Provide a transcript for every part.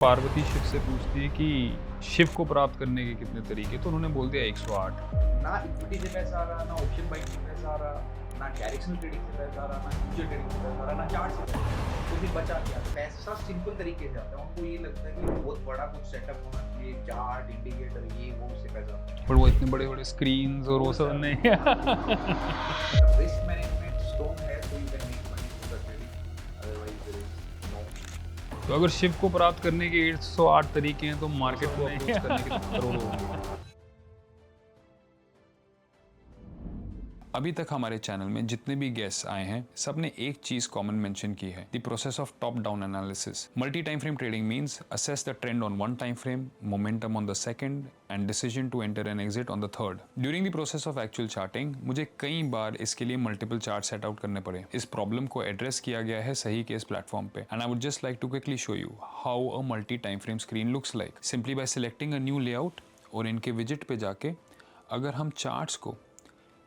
पार्वती शिव से पूछती है कि शिव को प्राप्त करने के कितने तरीके, तो उन्होंने बोल दिया 108। ना इक्विटी से पैसा आ रहा, ना ऑप्शन बाइंग से पैसा आ रहा, ना डायरेक्शनल ट्रेडिंग से पैसा आ रहा, ना फ्यूचर ट्रेडिंग से पैसा आ रहा, ना चार्ट से पैसा आ रहा। तो फिर बचा क्या? पैसा सिंपल तरीके से आता है। उनको ये लगता है कि बहुत बड़ा कुछ सेटअप होना चाहिए, चार्ट, इंडिकेटर, ये वो, उससे पैसा आता है। पर वो इतने बड़े-बड़े स्क्रीन्स और वो सब नहीं। अगर रिस्क मैनेजमेंट स्ट्रांग है तो you can make money through the trading, otherwise there is no. तो अगर शिव को प्राप्त करने के 108 तरीके हैं, तो मार्केट को अप्रोच करने के तो करोड़ों होंगे। अभी तक हमारे चैनल में जितने भी गेस्ट्स आए हैं सबने एक चीज कॉमन मेंशन की है, the process of top down analysis. Multi time frame trading means assess the trend on one time frame, momentum on the second and decision to enter and exit on the third. During the process of actual charting मुझे कई बार इसके लिए multiple chart set out करने पड़े। इस problem को address किया गया है सही के इस प्लेटफॉर्म पे, and I would just like to quickly show you how a multi time frame screen looks like simply by selecting a new layout. और इनके विजिट पे जाके अगर हम चार्ट्स को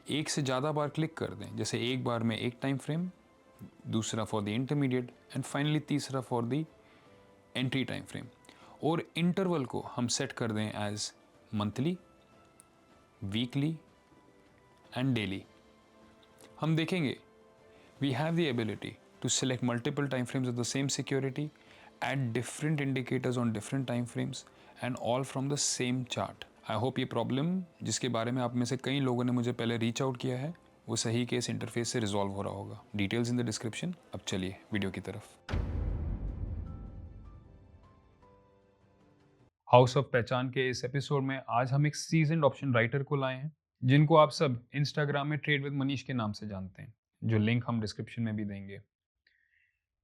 एक से ज़्यादा बार क्लिक कर दें, जैसे एक बार में एक टाइम फ्रेम, दूसरा for the intermediate and finally तीसरा for the entry time frame, और इंटरवल को हम सेट कर दें as monthly, weekly and daily, हम देखेंगे we have the ability to select multiple time frames of the same security at different indicators on different time frames and all from the same chart. I hope ये problem जिसके बारे में आप में से कई लोगों ने मुझे पहले रीच आउट किया है वो सही के इस इंटरफेस से रिजॉल्व हो रहा होगा। Details in the description. अब चलिए वीडियो की तरफ। हाउस ऑफ पहचान के इस एपिसोड में आज हम एक सीजन्ड ऑप्शन राइटर को लाए हैं, जिनको आप सब इंस्टाग्राम में ट्रेड विद मनीष के नाम से जानते हैं, जो लिंक हम डिस्क्रिप्शन में भी देंगे।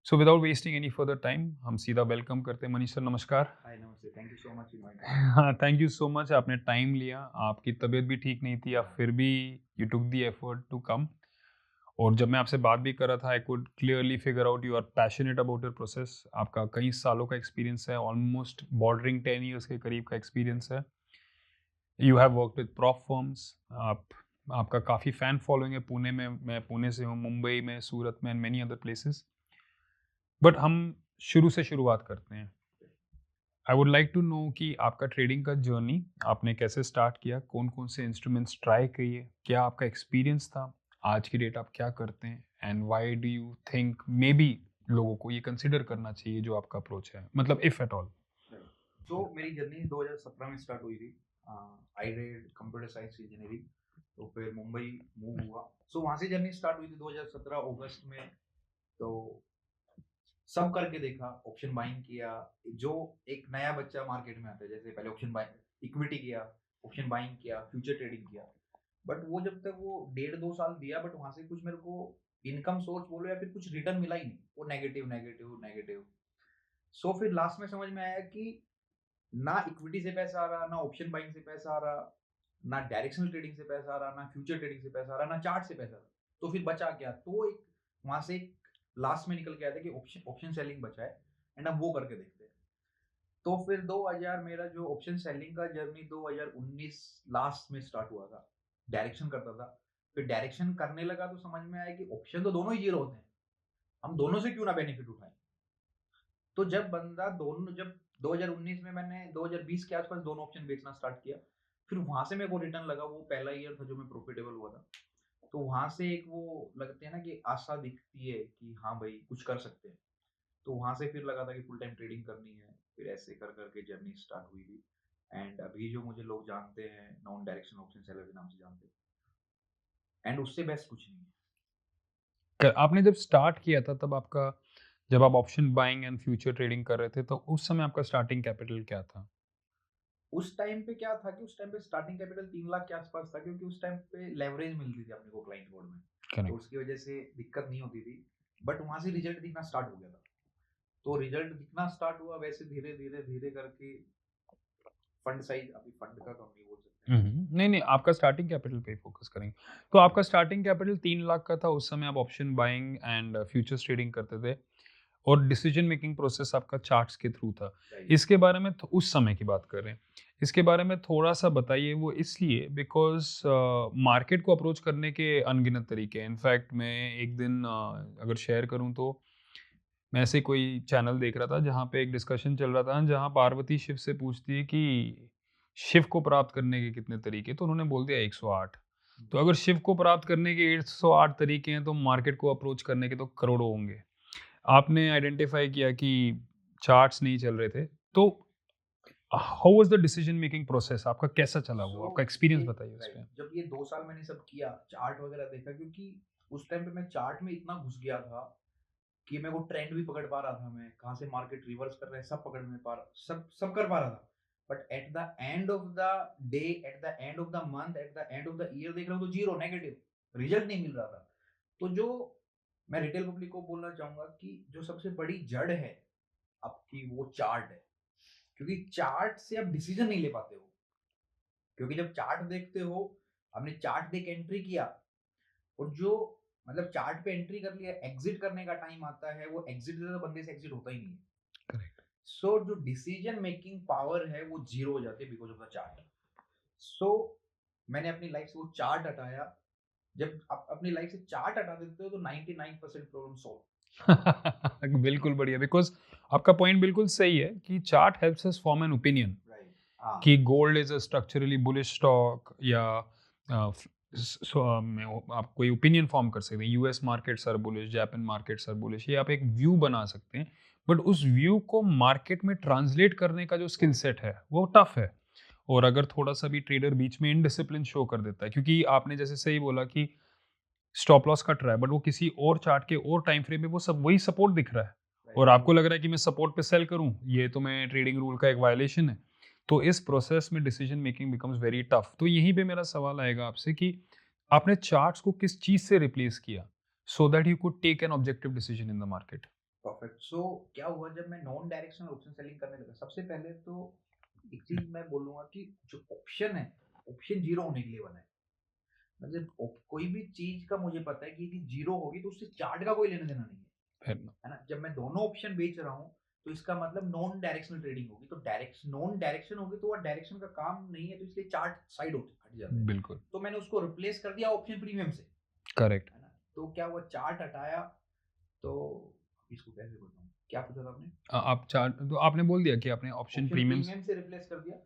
So without wasting any further time हम सीधा वेलकम करते हैं मनीष सर। नमस्कार। हाय, नमस्ते। Thank you so much invite. हाँ, थैंक यू सो मच, आपने टाइम लिया। आपकी तबीयत भी ठीक नहीं थी, आप फिर भी you took the effort to come. और जब मैं आपसे बात भी कर रहा था, I could clearly figure out you are passionate about your process. आपका कई सालों का एक्सपीरियंस है, ऑलमोस्ट बॉर्डरिंग 10 ईयर्स के करीब का एक्सपीरियंस है। You have work with prop firms. आपका काफ़ी फ़ैन फॉलोइंग है पुणे में। मैं पुणे से हूँ, मुंबई में, सूरत में and many other places. But हम शुरू से शुरुआत करते हैं। I would like to know कि आपका ट्रेडिंग का जर्नी आपने कैसे स्टार्ट किया, कौन कौन से इंस्ट्रूमेंट्स ट्राई किए, क्या आपका एक्सपीरियंस था, आज की डेट आप क्या करते हैं, and why do you think may be लोगों को ये कंसिडर करना चाहिए जो आपका अप्रोच है, मतलब इफ एट ऑल। तो मेरी जर्नी 2017 में स्टार्ट हुई थी। I read computer science engineering, तो फिर मुंबई मूव हुआ। सो वहाँ से जर्नी स्टार्ट हुई थी 2017 अगस्त में। तो सब करके देखा, ऑप्शन बाइंग किया। जो एक नया बच्चा मार्केट में आता है, जैसे पहले ऑप्शन बाइंग इक्विटी किया, ऑप्शन बाइंग किया, फ्यूचर ट्रेडिंग किया। बट वो जब तक वो 1.5-2 साल दिया, बट वहां से कुछ मेरे को इनकम सोर्स बोलो या फिर कुछ रिटर्न मिला ही नहीं। वो नेगेटिव नेगेटिव नेगेटिव। सो फिर लास्ट में समझ में आया कि ना इक्विटी से पैसा आ रहा, ना ऑप्शन बाइंग से पैसा आ रहा, ना डायरेक्शनल ट्रेडिंग से पैसा आ रहा, ना फ्यूचर ट्रेडिंग से पैसा आ रहा, ना चार्ट से पैसा आ रहा। तो फिर बचा क्या? तो एक वहां से लास्ट में निकल के आया था कि ऑप्शन ऑप्शन सेलिंग बचा है, एंड अब वो करके देखते हैं। तो फिर 2000 मेरा जो ऑप्शन सेलिंग का जर्नी 2019 लास्ट में स्टार्ट हुआ था। डायरेक्शन करता था, फिर डायरेक्शन करने लगा तो समझ में आया कि ऑप्शन तो दोनों ही जीरो होते हैं, हम दोनों से क्यों ना बेनिफिट उठाएं। तो जब 2019 में मैंने 2020 के आसपास दोनों ऑप्शन बेचना स्टार्ट किया, फिर वहां से मेरे को रिटर्न लगा। वो पहला ईयर था जो मैं प्रॉफिटेबल हुआ था। तो वहां से एक वो लगते हैं ना कि आशा दिखती है कि हाँ भाई कुछ कर सकते हैं। तो वहां से फिर लगा था कि फुल टाइम ट्रेडिंग करनी है। फिर ऐसे कर करके जर्नी स्टार्ट हुई थी। एंड अभी जो मुझे लोग जानते हैं, नॉन डायरेक्शन ऑप्शन सेलर के नाम से जानते हैं, एंड उससे बेस्ट कुछ नहीं है। आपने जब स्टार्ट किया था तब आपका, जब आप option buying and future trading कर रहे थे, तो उस समय आपका स्टार्टिंग कैपिटल क्या था? उस टाइम पे क्या था कि उस टाइम पे स्टार्टिंग कैपिटल 3 लाख के आसपास था, क्योंकि उस टाइम पे लेवरेज मिलती थी अपने को क्लाइंट बोर्ड में। तो करेक्ट। उसकी वजह से दिक्कत नहीं होती थी। बट वहां से रिजल्ट दिखना स्टार्ट हो गया था। तो रिजल्ट दिखना स्टार्ट हुआ, वैसे धीरे धीरे धीरे करके फंड साइज, अभी फंड का तो हम नहीं बोल सकते हैं। नहीं नहीं, आपका स्टार्टिंग कैपिटल पे फोकस करेंगे। तो आपका स्टार्टिंग कैपिटल 3 लाख का था, उस समय आप option buying and futures trading करते थे, और डिसीजन मेकिंग प्रोसेस आपका चार्ट्स के थ्रू था। Right. इसके बारे में उस समय की बात कर रहे हैं, इसके बारे में थोड़ा सा बताइए। वो इसलिए बिकॉज मार्केट को अप्रोच करने के अनगिनत तरीके हैं। इनफैक्ट मैं एक दिन अगर शेयर करूं तो मैं ऐसे कोई चैनल देख रहा था जहाँ पे एक डिस्कशन चल रहा था जहाँ पार्वती शिव से पूछती है कि शिव को प्राप्त करने के कितने तरीके, तो उन्होंने बोल दिया 108। तो अगर शिव को प्राप्त करने के 108 तरीके हैं तो मार्केट को अप्रोच करने के तो करोड़ों होंगे। आपने आइडेंटिफाई किया कि चार्ट्स नहीं चल रहे थे, तो how was the decision making process, आपका कैसा चला वो, आपका एक्सपीरियंस बताइए उस पे। जब ये 2 साल मैंने सब किया, चार्ट वगैरह देखा, क्योंकि उस टाइम पे मैं चार्ट में इतना घुस गया था कि मैं वो ट्रेंड भी पकड़ पा रहा था, मैं कहाँ से मार्केट रिवर्स कर रहा है सब पकड़ में पा रहा, सब सब कर पा रहा था। But at the end of the day, at the end of the month, at the end of the year देख रहा हूँ तो जीरो, नेगेटिव रिजल्ट नहीं मिल रहा था। तो जो मैं रिटेल पब्लिक को बोलना चाहूंगा कि जो सबसे बड़ी जड़ है आपकी वो चार्ट है, क्योंकि चार्ट से आप डिसीजन नहीं ले पाते हो। क्योंकि जब चार्ट देखते हो, आपने चार्ट देख एंट्री किया, और जो मतलब चार्ट पे एंट्री कर लिया, एग्जिट करने का टाइम आता है, वो एग्जिट तो बंदे से एग्जिट होता ही नहीं है। करेक्ट। सो जो डिसीजन मेकिंग पावर है वो जीरो हो जाती है बिकॉज ऑफ द चार्ट। सो मैंने अपनी लाइफ से वो चार्ट हटाया। जब आप अपनी लाइफ से चार्ट हटा देते हो तो 99% प्रॉब्लम सॉल्व। बिल्कुल बढ़िया, बिकॉज आपका पॉइंट बिल्कुल सही है कि chart helps us form an opinion right. हाँ। कि gold is a structurally bullish stock, या आप कोई ओपिनियन फॉर्म कर सकते हैं, US markets are bullish, Japan markets are bullish, ये आप एक व्यू बना सकते हैं। बट उस व्यू को मार्केट में ट्रांसलेट करने का जो स्किल सेट है वो टफ है। और अगर थोड़ा सा भी ट्रेडर बीच में इनडिसिप्लिन शो कर देता है, क्योंकि आपने जैसे सही बोला कि स्टॉप लॉस कट रहा है बट वो किसी और चार्ट के और टाइम फ्रेम में वो सब वही सपोर्ट दिख रहा है, और आपको लग रहा है कि मैं सपोर्ट पे सेल करूं, ये तो मैं ट्रेडिंग रूल का एक वायलेशन है। तो इस प्रोसेस में decision making becomes very tough. तो यहीं पे मेरा सवाल आएगा आपसे कि आपने चार्ट्स को किस चीज से रिप्लेस किया so that you could take an objective decision in the market. Perfect. So क्या हुआ जब मैं नॉन डायरेक्शनल ऑप्शन सेलिंग करने लगा, सबसे पहले तो एक चीज मैं बोलूंगा कि जो ऑप्शन है, ऑप्शन जीरो होने के लिए बना है। मतलब कोई भी चीज का मुझे पता है कि यदि जीरो होगी तो उससे चार्ट का कोई लेना देना नहीं है ना। जब मैं दोनों ऑप्शन बेच रहा हूँ तो इसका मतलब नॉन डायरेक्शनल ट्रेडिंग होगी, तो डायरेक्शन नॉन डायरेक्शन होगी तो वो डायरेक्शन का काम नहीं है, तो इसलिए चार्ट साइड हट जाता है। बिल्कुल तो मैंने उसको रिप्लेस कर दिया ऑप्शन प्रीमियम से, करेक्ट। है ना। तो क्या हुआ, चार्ट हटाया। तो इसको कैसे बताऊं, क्या पूछा था आपने? आप चार्ट तो आपने बोल दिया कि आपने ऑप्शन ऑप्शन प्रीमियम्स। प्रीमियम से रिप्लेस कर दिया।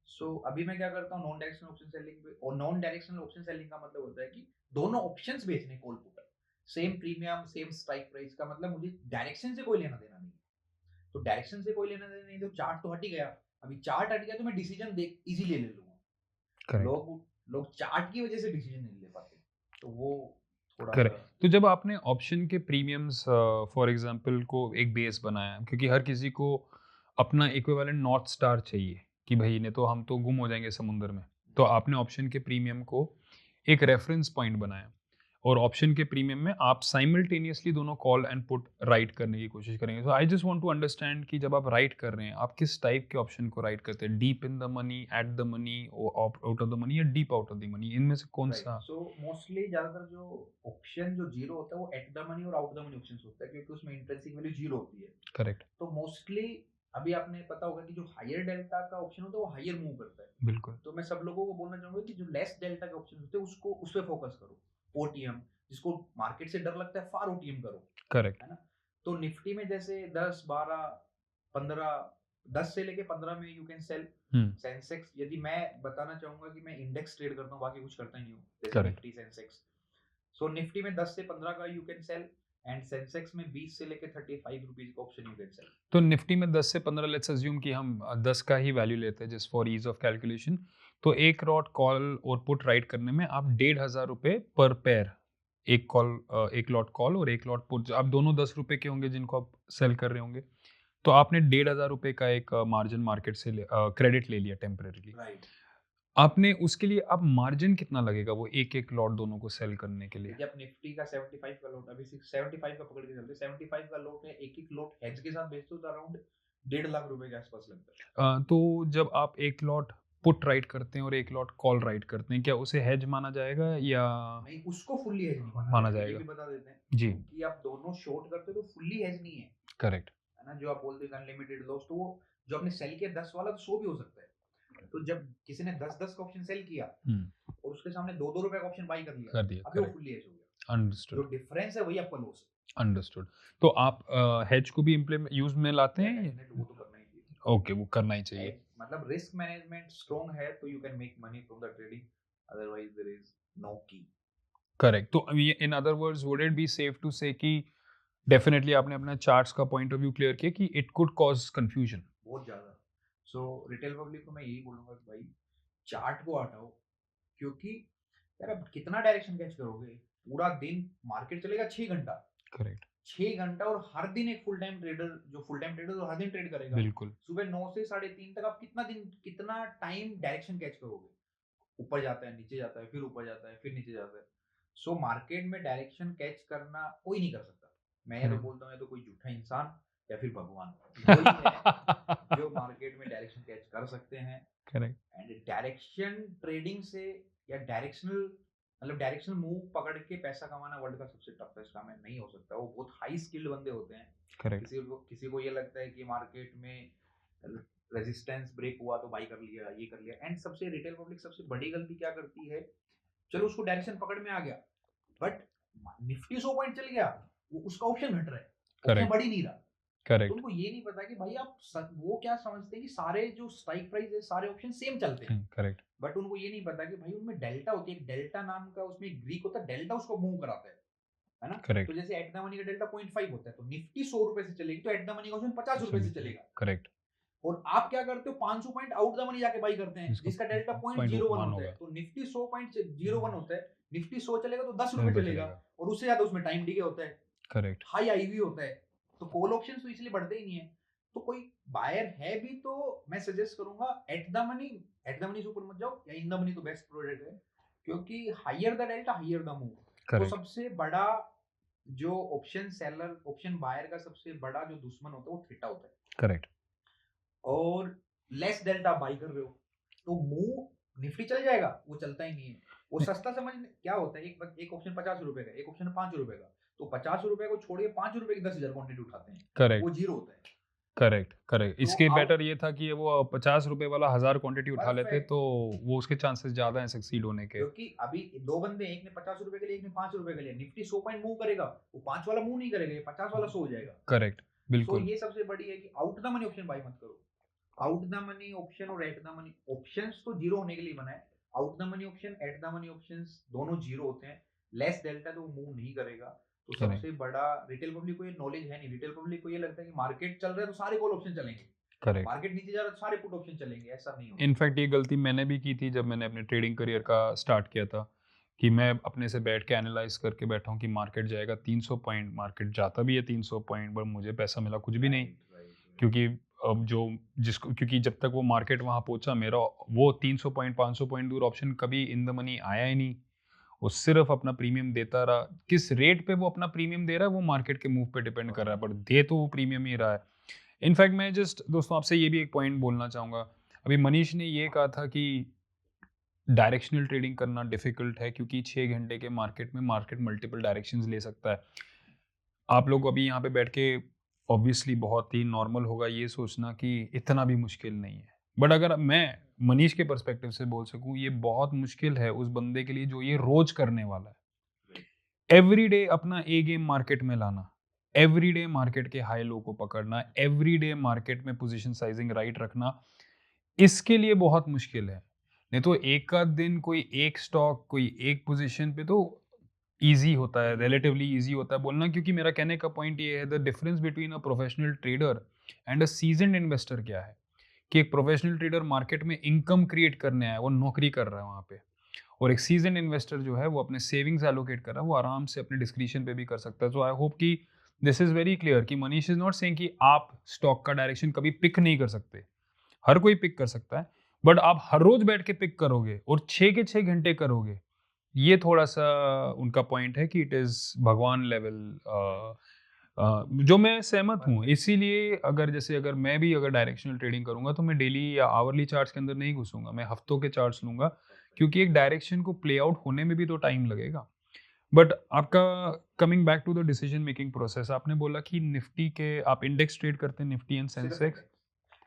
सो अभी मैं क्या करता हूँ, नॉन डायरेक्शनल ऑप्शन सेलिंग पे, और नॉन डायरेक्शनल ऑप्शन सेलिंग का मतलब होता है कि दोनों ऑप्शंस बेचने, call put, same premium same strike price का, मतलब मुझे डायरेक्शन से कोई लेना देना नहीं है। तो डायरेक्शन से कोई लेना देना नहीं, तो चार्ट तो हट ही गया। अभी चार्ट हट गया तो मैं डिसीजन देख इजीली ले लूंगा। करेक्ट लोग लोग चार्ट की वजह से डिसीजन नहीं ले पाते, तो वो थोड़ा सा। करेक्ट। तो जब आपने ऑप्शन के प्रीमियम्स फॉर एग्जांपल को एक बेस बनाया, क्योंकि हर किसी को अपना इक्विवेलेंट नॉर्थ स्टार चाहिए कि भाई ने तो हम तो गुम हो जाएंगे समुंदर में, तो आपने ऑप्शन के प्रीमियम को एक रेफरेंस पॉइंट बनाया, और ऑप्शन के प्रीमियम में आप साइमल्टेनियसली दोनों कॉल एंड पुट राइट करने की कोशिश करेंगे। So I just want to understand कि जब आप राइट कर रहे हैं आप किस टाइप के ऑप्शन को राइट करते हैं, deep in the money, at the money, out of the money, या deep out of the money, इनमें से कौन सा? सो मोस्टली ज्यादातर जो ऑप्शन जो जीरो होता है वो एट द मनी और आउट द मनी ऑप्शन होता है, क्योंकि उसमें इंट्रिंसिक वैल्यू जीरो होती है। करेक्ट। तो मोस्टली अभी आपने पता होगा कि जो हायर डेल्टा का ऑप्शन होता है वो हायर मूव करता है। बिल्कुल तो मैं सब लोगों को बोलना चाहूंगा कि जो लेस डेल्टा के ऑप्शन होते हैं उसको उस पर फोकस करो। ओटीएम, जिसको मार्केट से डर लगता है, फार ओटीएम करो, करेक्ट। है ना। तो निफ्टी में जैसे 10 12 15, 10 से लेके 15 में यू कैन सेल। सेंसेक्स, यदि मैं बताना चाहूंगा कि मैं इंडेक्स ट्रेड करता हूँ, बाकी कुछ करता ही नहीं हूँ, जैसे Correct. निफ्टी सेंसेक्स। सो निफ्टी में 10 से 15 का you can sell, and Sensex में 20 से लेके 35 रुपीज का ऑप्शन यू कैन सेल। तो निफ्टी में 10 से 15, लेट्स अज्यूम कि हम 10 का ही वैल्यू लेते हैं just for ease of calculation, तो एक लॉट कॉल और पुट राइट करने में आप 1,500 रुपये पर पेयर, एक कॉल, एक लॉट कॉल और एक लॉट पुट, आप दोनों 10 रुपये के होंगे जिनको आप सेल कर रहे होंगे, तो आपने 1,500 रुपये का एक मार्जिन मार्केट से क्रेडिट ले लिया टेम्परेरीली। राइट। आपने उसके लिए अब मार्जिन कितना लगेगा वो एक एक लॉट दोनों को सेल करने के लिए? जब निफ्टी का 75 का लोट, अभी 75 का पकड़ के चलते, 75 का लोट है, एक एक लोट हेज के साथ बेचते हो तो अराउंड 1.5 लाख रुपए के आसपास लगता है। तो जब आप एक लॉट पुट राइट करते हैं और एक लॉट कॉल राइट करते हैं, क्या उसे हेज माना जाएगा या? नहीं, उसको फुल्ली हेज नहीं माना माना जाएगा, ये जाएगा। भी बता देते हैं जी। कि आप दोनों शॉर्ट करते हो तो फुल्ली हेज नहीं है, करेक्ट। है ना। जो आप बोलते हैं अनलिमिटेड लॉस, तो वो जो आपने सेल किया 10 वाला तो 100 भी हो सकता है। तो जब किसी ने 10 का ऑप्शन सेल किया और उसके सामने 2 रुपए का ऑप्शन बाई कर लिया, कर दिया। अभी वो करेक्ट। फुल्ली हेज हो गया। जो अंडरस्टूड। डिफरेंस है वही आपका लॉस अंडरस्टूड। तो आप हेज को भी इम्प्लीमेंट यूज में लाते हैं? डेफिनेट वो तो करना ही चाहिए। ओके, वो करना ही चाहिए। मतलब रिस्क मैनेजमेंट स्ट्रॉन्ग है तो you can make money from the trading, otherwise there is no key. Correct. तो in other words would it be safe to say कि डेफिनेटली आपने अपना चार्ट्स का पॉइंट ऑफ व्यू क्लियर किया कि it could cause confusion. बहुत ज्यादा। सो retail public को मैं यही बोलूंगा कि भाई चार्ट को हटाओ, क्योंकि यार अब कितना डायरेक्शन कैच करोगे? पूरा दिन मार्केट चलेगा 6 घंटा, करेक्ट। 6 घंटा, और हर दिन एक फुल टाइम ट्रेडर, जो फुल टाइम ट्रेडर हर दिन ट्रेड करेगा। बिल्कुल। सुबह 9 से 3:30 तक आप कितना टाइम डायरेक्शन कैच करोगे? ऊपर जाता है, नीचे जाता है, फिर ऊपर जाता है, फिर नीचे जाता है। सो मार्केट में डायरेक्शन कैच करना कोई नहीं कर सकता। मैं ये तो बोलता हूँ, या तो कोई झूठा इंसान या फिर भगवान, वही है जो मार्केट में डायरेक्शन कैच कर सकते हैं। करेक्ट। एंड डायरेक्शन ट्रेडिंग से, या डायरेक्शनल मूव पकड़ के पैसा कमाना वर्ल्ड का सबसे टफेस्ट काम है, नहीं हो सकता। वो बहुत हाई स्किल्ड बंदे होते हैं। करेक्ट। किसी को ये लगता है कि मार्केट में रेजिस्टेंस ब्रेक हुआ तो बाई कर लिया, ये कर लिया। एंड सबसे रिटेल पब्लिक सबसे बड़ी गलती क्या करती है? चलो उसको डायरेक्शन पकड़ में आ गया, बट निफ्टी 100 पॉइंट चल गया, वो उसका ऑप्शन घट रहा है, ऑप्शन Correct. बढ़ ही नहीं रहा। तो करेक्ट। उनको ये नहीं पता कि भाई वो क्या समझते हैं कि सारे जो स्ट्राइक प्राइस है सारे ऑप्शन सेम चलते हैं, करेक्ट। बट उनको ये नहीं पता कि भाई उनमें डेल्टा होती है। एक डेल्टा नाम का उसमें एक ग्रीक होता है, डेल्टा उसको मूव कराता है ना? करेक्ट। तो जैसे एट द मनी का डेल्टा 0.5 होता है, तो निफ्टी 100 रुपए से चलेगी तो एट द मनी का ऑप्शन 50 रुपए से चलेगा। करेक्ट। और आप क्या करते हो? 500 पॉइंट आउट द मनी जाके बाई करते हैं, जिसका डेल्टा 0.01 होता है। तो निफ्टी 100.01 होता है, निफ्टी 100 चलेगा तो 10 रुपए चलेगा, और उससे ज्यादा उसमें टाइम डिले होता है, करेक्ट। हाई आईवी होता है। तो कॉल ऑप्शंस तो इसलिए बढ़ते ही नहीं है। तो कोई बायर है भी तो मैं सजेस्ट करूंगा एट द मनी से ऊपर मत जाओ, या इन द मनी तो बेस्ट प्रोडक्ट है, क्योंकि higher the delta higher the move. तो करेक्ट। सबसे बड़ा जो ऑप्शन बायर का सबसे बड़ा जो दुश्मन होता है वो थीटा होता है। करेक्ट। और लेस डेल्टा बाई कर रहे हो तो मूव निफ्टी चल जाएगा, वो चलता ही नहीं है। वो सस्ता समझ क्या होता है, एक ऑप्शन 50 रुपए का, एक ऑप्शन 5 रुपए का, तो 50 रुपए को छोड़िए 5 रुपए की 10,000 क्वांटिटी उठाते हैं, करेक्ट। वो जीरो होता है। करेक्ट। करेक्ट। तो इसके बेटर ये था कि वो 50 रुपए वाला 1000 क्वांटिटी उठा लेते Perfect. तो वो उसके चांसेस ज्यादा हैं सक्सीड होने के। क्योंकि अभी दो बंदे, एक ने 50 रुपए के लिए, एक ने 5 रुपए के लिए, निफ्टी 100 पॉइंट मूव करेगा, वो 5 वाला मूव नहीं करेगा, ये 50 वाला 100 हो जाएगा। करेक्ट। तो बिल्कुल। ये सबसे बड़ी है कि out the money option by मत करो। आउट द मनी ऑप्शन और एट द मनी ऑप्शंस तो जीरो होने के लिए बना है। Out the money option, eight the money options दोनों जीरो होते हैं। लेस डेल्टा तो वो मूव नहीं करेगा। तो Correct. सबसे बड़ा, रिटेल पब्लिक को ये नॉलेज है नहीं। रिटेल पब्लिक को ये लगता है कि मार्केट चल रहा है तो सारे कॉल ऑप्शन चलेंगे, करेक्ट। मार्केट नीचे जा रहा है तो सारे पुट ऑप्शन चलेंगे, ऐसा नहीं होता। इनफैक्ट ये गलती मैंने भी की थी जब मैंने अपने ट्रेडिंग करियर का स्टार्ट किया था, कि मैं अपने से बैठ के एनालाइज करके बैठा हूँ कि मार्केट जाएगा 300 पॉइंट, मार्केट जाता भी है 300 पॉइंट, पर मुझे पैसा मिला कुछ भी नहीं। क्योंकि अब क्योंकि जब तक वो मार्केट वहाँ पहुंचा, मेरा वो 300 पॉइंट 500 पॉइंट दूर ऑप्शन कभी इन द मनी आया ही नहीं। वो सिर्फ अपना प्रीमियम देता रहा। किस रेट पे वो अपना प्रीमियम दे रहा है वो मार्केट के मूव पे डिपेंड कर रहा है, पर दे तो वो प्रीमियम ही रहा है। इनफैक्ट मैं जस्ट दोस्तों आपसे ये भी एक पॉइंट बोलना चाहूँगा। अभी मनीष ने ये कहा था कि डायरेक्शनल ट्रेडिंग करना डिफिकल्ट है क्योंकि 6 घंटे के मार्केट में मार्केट मल्टीपल डायरेक्शंस ले सकता है। आप लोग अभी यहाँ पे बैठ के ऑब्वियसली बहुत ही नॉर्मल होगा ये सोचना कि इतना भी मुश्किल नहीं है, बट अगर मैं मनीष के पर्सपेक्टिव से बोल सकूं, ये बहुत मुश्किल है उस बंदे के लिए जो ये रोज करने वाला है। एवरी डे अपना ए गेम मार्केट में लाना, एवरी डे मार्केट के हाई लो को पकड़ना, एवरी डे मार्केट में पोजीशन साइजिंग राइट रखना, इसके लिए बहुत मुश्किल है। नहीं तो एक आध दिन कोई एक स्टॉक कोई एक पोजीशन पे तो इजी होता है, रिलेटिवली इजी होता है बोलना, क्योंकि मेरा कहने का पॉइंट ये है, the difference between a professional trader and a seasoned investor क्या है, कि एक प्रोफेशनल ट्रेडर मार्केट में इनकम क्रिएट करने आया, वो नौकरी कर रहा है वहाँ पे, और एक सीजन इन्वेस्टर जो है वो अपने सेविंग्स एलोकेट कर रहा है, वो आराम से अपने डिस्क्रिप्शन पे भी कर सकता है। तो आई होप कि दिस इज वेरी क्लियर कि मनीष इज नॉट सेइंग कि आप स्टॉक का डायरेक्शन कभी पिक नहीं कर सकते, हर कोई पिक कर सकता है, बट आप हर रोज बैठ के पिक करोगे और 6 के 6 घंटे करोगे, ये थोड़ा सा उनका पॉइंट है कि इट इज भगवान लेवल, जो मैं सहमत हूँ। इसीलिए अगर मैं भी अगर डायरेक्शनल ट्रेडिंग करूंगा तो मैं डेली या आवरली चार्ट्स के अंदर नहीं घुसूंगा, मैं हफ्तों के चार्ट्स लूंगा, क्योंकि एक डायरेक्शन को प्ले आउट होने में भी तो टाइम लगेगा। बट आपका coming back to the decision making process, आपने बोला कि निफ्टी के आप इंडेक्स ट्रेड करते हैं, निफ्टी एंड सेंसेक्स।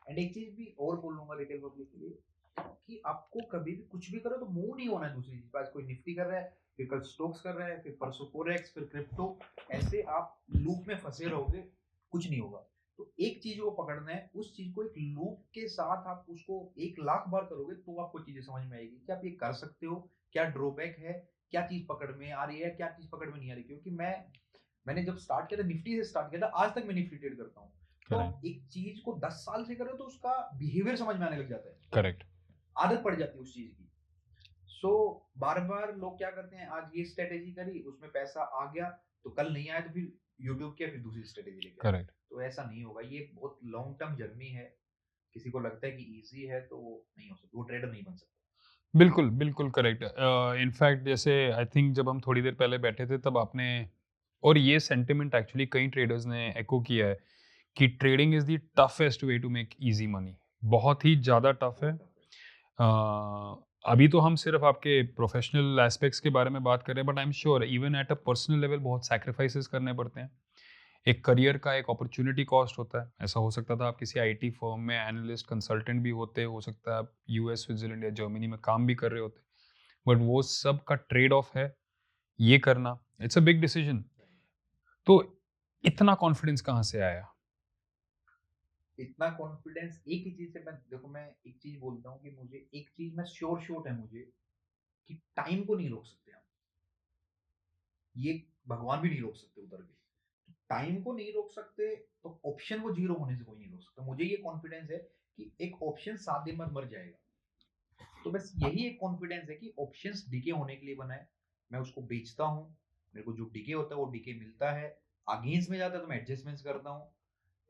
एंड एक चीज भी और बोल लूंगा रिटेल पब्लिक के लिए, कि आपको कभी भी कुछ भी करो तो मूव नहीं होना है दूसरी चीज। आज कोई निफ्टी कर रहा है फिर कल स्टॉक्स कर रहे हैं, फिर परसों फोरेक्स, फिर क्रिप्टो, ऐसे आप लूप में फंसे रहोगे, कुछ नहीं होगा। तो एक चीज को पकड़ना है, उस चीज को एक लूप के साथ आप उसको 1 लाख बार करोगे तो आपको चीजें समझ में आएगी कि आप ये कर सकते हो, क्या ड्रॉबैक है, क्या चीज पकड़ में आ रही है, क्या चीज पकड़ में नहीं आ रही। क्योंकि मैंने जब स्टार्ट किया था, निफ्टी से स्टार्ट किया था, आज तक मैं निफ्टी ट्रेड करता हूँ। तो करेक्ट एक चीज को 10 साल से करो तो उसका बिहेवियर समझ में आने लग जाता है, करेक्ट आदत पड़ जाती है उस चीज की। सो बार बार लोग क्या करते हैं, आज ये स्ट्रेटेजी करी, उसमें पैसा आ गया, तो कल नहीं आया तो फिर यूट्यूब किया, फिर दूसरी स्ट्रेटेजी लेके आए। करेक्ट तो ऐसा नहीं होगा, ये बहुत लॉन्ग टर्म जर्नी है। किसी को लगता है कि इजी है तो वो नहीं हो सकता, वो ट्रेडर नहीं बन सकता। बिल्कुल बिल्कुल करेक्ट। इनफैक्ट जैसे आई थिंक जब हम थोड़ी देर पहले बैठे थे तब आपने, और ये सेंटिमेंट एक्चुअली कई ट्रेडर्स ने एको किया है कि trading is the toughest way to make easy money. बहुत ही ज़्यादा टफ है। अभी तो हम सिर्फ आपके प्रोफेशनल एस्पेक्ट्स के बारे में बात कर रहे हैं, but I am sure even at a personal level बहुत सैक्रिफाइसेस करने पड़ते हैं। एक करियर का एक अपॉर्चुनिटी कॉस्ट होता है। ऐसा हो सकता था आप किसी आईटी फर्म में एनालिस्ट कंसल्टेंट भी होते, हो सकता है आप यूएस, स्विट्जरलैंड या जर्मनी में काम भी कर रहे होते, बट वो सब का ट्रेड ऑफ है ये करना। It's a big decision. तो इतना कॉन्फिडेंस कहाँ से आया? इतना कॉन्फिडेंस एक ही चीज से, मैं एक चीज बोलता हूँ कि मुझे एक चीज में श्योर शॉट है मुझे, कि टाइम को नहीं रोक सकते हम, ये भगवान भी नहीं रोक सकते उधर भी। टाइम को नहीं रोक सकते तो ऑप्शन को जीरो होने से कोई नहीं रोक सकता। मुझे ये कॉन्फिडेंस है कि एक ऑप्शन 7 दिन बाद मर जाएगा। तो बस यही एक कॉन्फिडेंस है कि ऑप्शंस डीके होने के लिए बना है, मैं उसको बेचता हूँ, मेरे को जो डीके होता है वो डीके मिलता है, अगेंस्ट में जाता है तो मैं एडजस्टमेंट्स करता हूँ।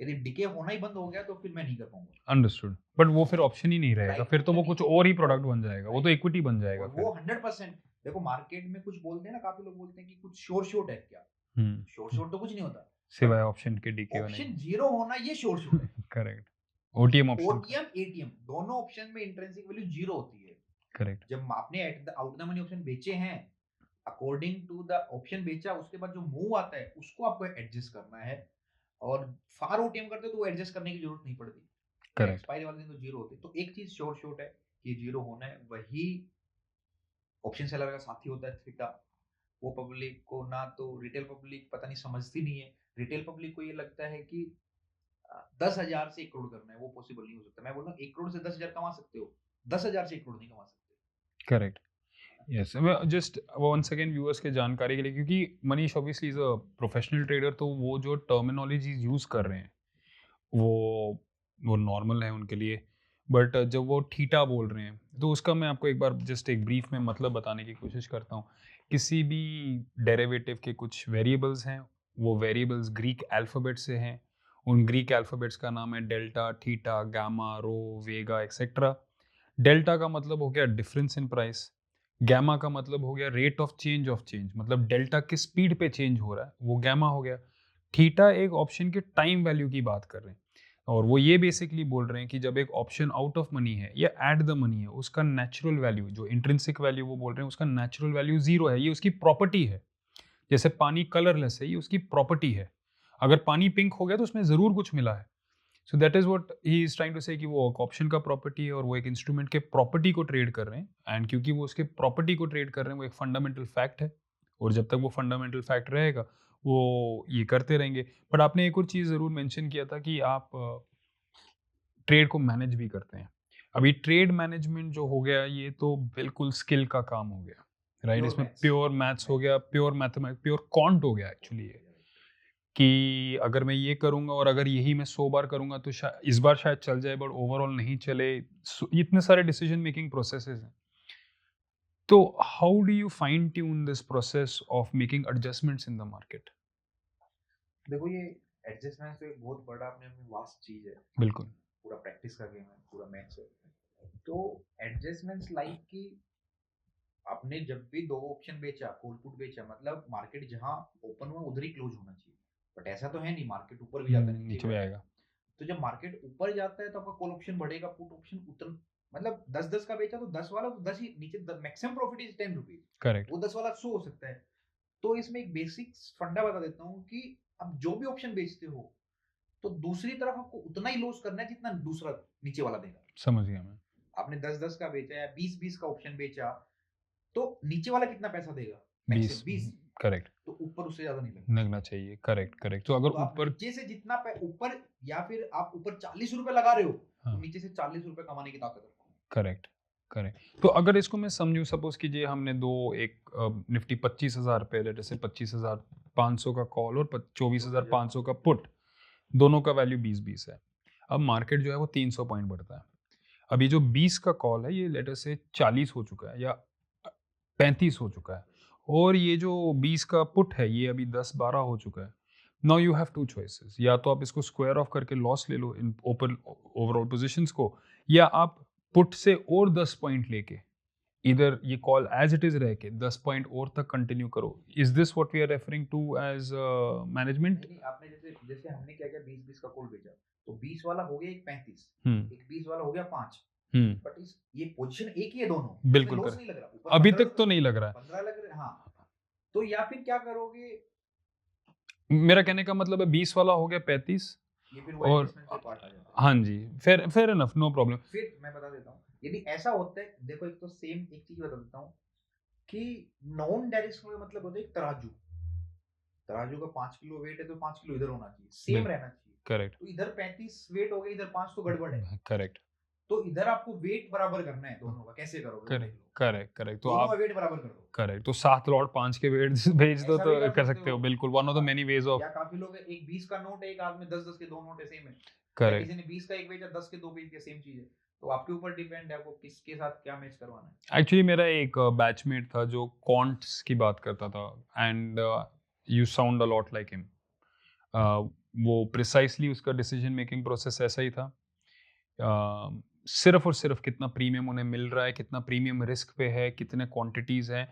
यदि डीके होना ही बंद हो गया तो फिर मैं नहीं कर पाऊंगा। अंडरस्टूड। बट वो फिर ऑप्शन ही नहीं रहेगा, राइट, फिर तो वो ऑप्शन कुछ नहीं। और ही प्रोडक्ट बन जाएगा, वो तो इक्विटी बन जाएगा और फिर। वो 100%, देखो मार्केट में कुछ बोलते हैं ना, काफी लोग बोलते हैं कि कुछ शोर शॉट है क्या। शोर शॉट तो कुछ नहीं होता, सिवाय ऑप्शन के डीके होने ऑप्शन जीरो होना ये शोर शॉट है। करेक्ट। ओटीएम ऑप्शन का। ओटीएम एटीएम दोनों ऑप्शन में इंट्रिंसिक वैल्यू जीरो होती है। करेक्ट जब आपने at the out the money option बेचे हैं, अकॉर्डिंग टू द ऑप्शन बेचा, उसके बाद जो मूव आता है उसको आपको एडजस्ट करना है। और फार ओटीएम करते हो तो वो एडजस्ट करने की जरूरत नहीं पड़ती, करेक्ट एक्सपायरी वाले दिन तो जीरो होते। तो एक चीज श्योर शॉट है कि जीरो होना है, वही ऑप्शन सेलर का साथी होता है थीटा। वो पब्लिक को ना, तो रिटेल पब्लिक पता नहीं समझती नहीं है। रिटेल पब्लिक को ये लगता है कि 10,000 से 1 करोड़ करना है, वो पॉसिबल नहीं हो सकता। मैं बोल रहा हूँ 1 करोड़ से 10,000 कमा सकते हो, 10,000 से 1 करोड़ नहीं कमा सकते। Correct. Yes, just once again viewers के जानकारी के लिए, क्योंकि Manish obviously is a professional trader, तो वो जो टर्मिनोलॉजी यूज कर रहे हैं वो वो नॉर्मल है उनके लिए। बट जब वो थीटा बोल रहे हैं तो उसका मैं आपको एक बार जस्ट एक ब्रीफ में मतलब बताने की कोशिश करता हूँ। किसी भी डेरिवेटिव के कुछ वेरिएबल्स हैं, वो वेरिएबल्स ग्रीक अल्फ़ाबेट से हैं। उन ग्रीक अल्फ़ाबेट्स का नाम है डेल्टा, थीटा, गामा, रो, वेगा एक्सेट्रा। डेल्टा का मतलब हो गया डिफरेंस इन प्राइस। गैमा का मतलब हो गया रेट ऑफ चेंज, मतलब डेल्टा किस स्पीड पे चेंज हो रहा है, वो गैमा हो गया। थीटा एक ऑप्शन के टाइम वैल्यू की बात कर रहे हैं, और वो ये बेसिकली बोल रहे हैं कि जब एक ऑप्शन आउट ऑफ मनी है या एट द मनी है, उसका नेचुरल वैल्यू, जो इंट्रिंसिक वैल्यू वो बोल रहे हैं, उसका नेचुरल वैल्यू जीरो है, ये उसकी प्रॉपर्टी है। जैसे पानी कलरलेस है, ये उसकी प्रॉपर्टी है। अगर पानी पिंक हो गया तो उसमें जरूर कुछ मिला है। So that is what he is trying to say कि वो ऑप्शन का प्रॉपर्टी है और वो एक इंस्ट्रूमेंट के प्रॉपर्टी को ट्रेड कर रहे हैं। एंड क्योंकि वो उसके प्रॉपर्टी को ट्रेड कर रहे हैं, वो एक फंडामेंटल फैक्ट है, और जब तक वो फंडामेंटल फैक्ट रहेगा वो ये करते रहेंगे। बट आपने एक और चीज़ ज़रूर मेंशन किया था कि आप ट्रेड को मैनेज भी करते हैं। अभी ट्रेड मैनेजमेंट जो हो गया, ये तो बिल्कुल स्किल का काम हो गया, राइट? Pure इसमें maths. प्योर मैथ्स हो गया, प्योर मैथमेटिक्स, प्योर क्वांट हो गया एक्चुअली ये, कि अगर मैं ये करूँगा और अगर यही मैं 100 बार करूँगा तो इस बार शायद चल जाए, बट ओवरऑल नहीं चले। इतने सारे डिसीजन मेकिंग प्रोसेसेस हैं। तो how do you fine tune this process of making adjustments in the market? देखो ये एडजस्टमेंट तो एक बहुत बड़ा अपने में वास्ट चीज है, बिल्कुल। पूरा प्रैक्टिस का गेम है, पूरा मैथ्स है। तो एडजस्टमेंट्स लाइक कि आपने जब भी दो ऑप्शन बेचा, कॉल पुट बेचा, मतलब मार्केट जहां ओपन हुआ उधर ही क्लोज होना चाहिए। बट ऐसा तो है नहीं, मार्केट ऊपर भी जाता है, नीचे नीचे भी भी आता है। आएगा। तो जब मार्केट ऊपर जाता है तो आपका कॉल ऑप्शन बढ़ेगा, पुट ऑप्शन उतर, मतलब 10-10 का बेचा तो 10 वाला तो 10 ही नीचे, maximum profit is 10 rupees, correct. वो 10 वाला 100 हो सकता है। तो इसमें एक बेसिक फंडा बता देता हूँ कि अब जो भी ऑप्शन बेचते हो तो दूसरी तरफ आपको उतना ही लॉस करना है जितना दूसरा नीचे वाला देगा। समझ गया मैं। आपने 10-10 का बेचा या 20-20 का ऑप्शन बेचा, तो नीचे वाला कितना पैसा देगा, मैक्सिमम 20 20, करेक्ट तो ऊपर उससे ज्यादा नहीं लगना। लगना चाहिए, करेक्ट करेक्ट। तो अगर तो आप ऊपर नीचे से जितना ऊपर, या फिर आप ऊपर 40 रुपए लगा रहे हो, तो हाँ नीचे से 40 रुपए कमाने की ताकत रखो। Correct correct. तो अगर इसको मैं समझूं, सपोज कीजिए हमने एक निफ्टी 25,000 रुपये, जैसे 25,500 का कॉल और 24,500 का पुट, दोनों का वैल्यू 20-20 है। अब मार्केट जो है वो 300 पॉइंट बढ़ता है। अभी जो 20 का कॉल है ये लेटर से 40 हो चुका है या 35 हो चुका है, और ये जो 20 का पुट है ये अभी 10-12 हो चुका है। Now you have two choices, या तो आप इसको स्क्वायर ऑफ करके लॉस ले लो इन ओपन ओवरऑल पोजीशंस को, या आप पुट से और 10 पॉइंट लेके इधर ये कॉल एज इट इज रह के 10 पॉइंट और तक कंटिन्यू करो। Is this what we are referring to as management? नहीं, आपने जैसे जैसे हमने क्या किया, 20-20 का कॉल बेचा, तो 20 वाला हो गया एक 35, हम्म एक 20 वाला हो गया 5, हम्म बट इस ये पोजीशन एक ही है दोनों, बिल्कुल लॉस correct। नहीं लग रहा ऊपर, अभी 15 तक तो नहीं लग रहा 15 लग रहे, हाँ। तो या फिर क्या करोगे, है। मेरा कहने का मतलब है 20 वाला हो गया 35, ये फिर वो और एडजस्टमेंट से पार्ट आ जाता है। हाँ जी, फेयर इनफ, नो प्रॉब्लम। फिर मैं बता देता हूँ, यदि ऐसा होता है, देखो एक तो सेम एक चीज बता देता हूँ कि नॉन डायरेक्शनल का मतलब होता है एक तराजू, तराजू का 5 किलो वेट है तो 5 किलो इधर होना चाहिए, सेम बिल्कुल। रहना चाहिए। करेक्ट तो इधर 35 वेट हो गया, इधर 5 तो गड़बड़ है। करेक्ट तो इधर आपको वेट बराबर करना है दोनों का, कैसे करोगे वो देख करेक्ट लो। Correct correct. तो दोनों का आप वेट बराबर कर दो। करेक्ट, तो 7 लॉट 5 के वेट भेज दो ऐसा तो भी कर सकते हो, बिल्कुल, one of the many ways of. या काफी लोग एक 20 का नोट है, एक हाथ में 10-10 के दो नोट है, सेम है। या करेक्ट। किसी ने 20 का एक बेचा, 10 के दो बेच दिया, सेम चीज है। तो आपके ऊपर डिपेंड है आपको किसके साथ क्या मैच करवाना है। एक्चुअली मेरा एक बैचमेट था जो क्वांट्स की बात करता था, and you sound a lot like him. वो प्रिसाइसली उसका डिसीजन मेकिंग प्रोसेस ऐसा ही था। सिर्फ और सिर्फ कितना प्रीमियम उन्हें मिल रहा है, कितना प्रीमियम रिस्क पे है, कितने क्वांटिटीज हैं,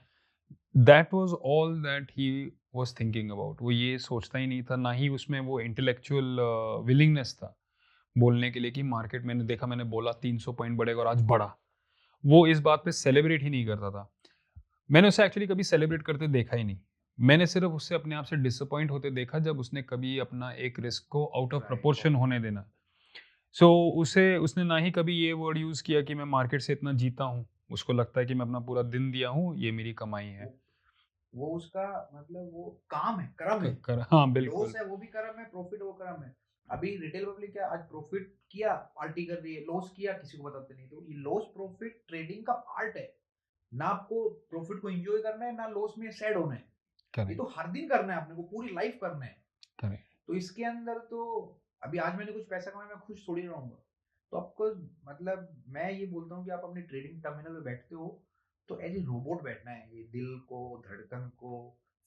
that was all that he was thinking about. वो ये सोचता ही नहीं था, ना ही उसमें वो इंटेलेक्चुअल विलिंगनेस था बोलने के लिए कि मार्केट, मैंने देखा, मैंने बोला 300 पॉइंट बढ़ेगा और आज बढ़ा। वो इस बात पे सेलिब्रेट ही नहीं करता था। मैंने उसे एक्चुअली कभी सेलिब्रेट करते देखा ही नहीं। मैंने सिर्फ उससे अपने आप से डिसअपॉइंट होते देखा जब उसने कभी अपना एक रिस्क को आउट ऑफ Right. प्रपोर्शन होने देना। सो उसने ना ही कभी ये वर्ड यूज़ किया कि मैं मार्केट से इतना जीता हूँ। उसको लगता है कि मैं अपना पूरा दिन दिया हूँ, ये मेरी कमाई है। वो उसका मतलब वो काम है, कर्म है। हाँ बिल्कुल। लॉस है वो भी कर्म है, प्रॉफिट वो कर्म है। अभी रिटेल पब्लिक क्या, आज प्रॉफिट किया पार्टी कर रही है, लॉस किया किसी को बताते नहीं। तो ये लॉस प्रॉफिट ट्रेडिंग का पार्ट है। ना आपको प्रॉफिट को एंजॉय करना है, ना लॉस में सैड होना है। ये करेक्ट तो हर दिन करना है आपने को, पूरी लाइफ करना है। करेक्ट तो इसके अंदर तो अभी आज मैंने कुछ पैसा कमाया, मैं खुश थोड़ी रहूंगा। तो आपको मतलब मैं ये बोलता हूँ कि आप अपने ट्रेडिंग टर्मिनल में बैठते हो तो एज ए रोबोट बैठना है। ये दिल को, धड़कन को,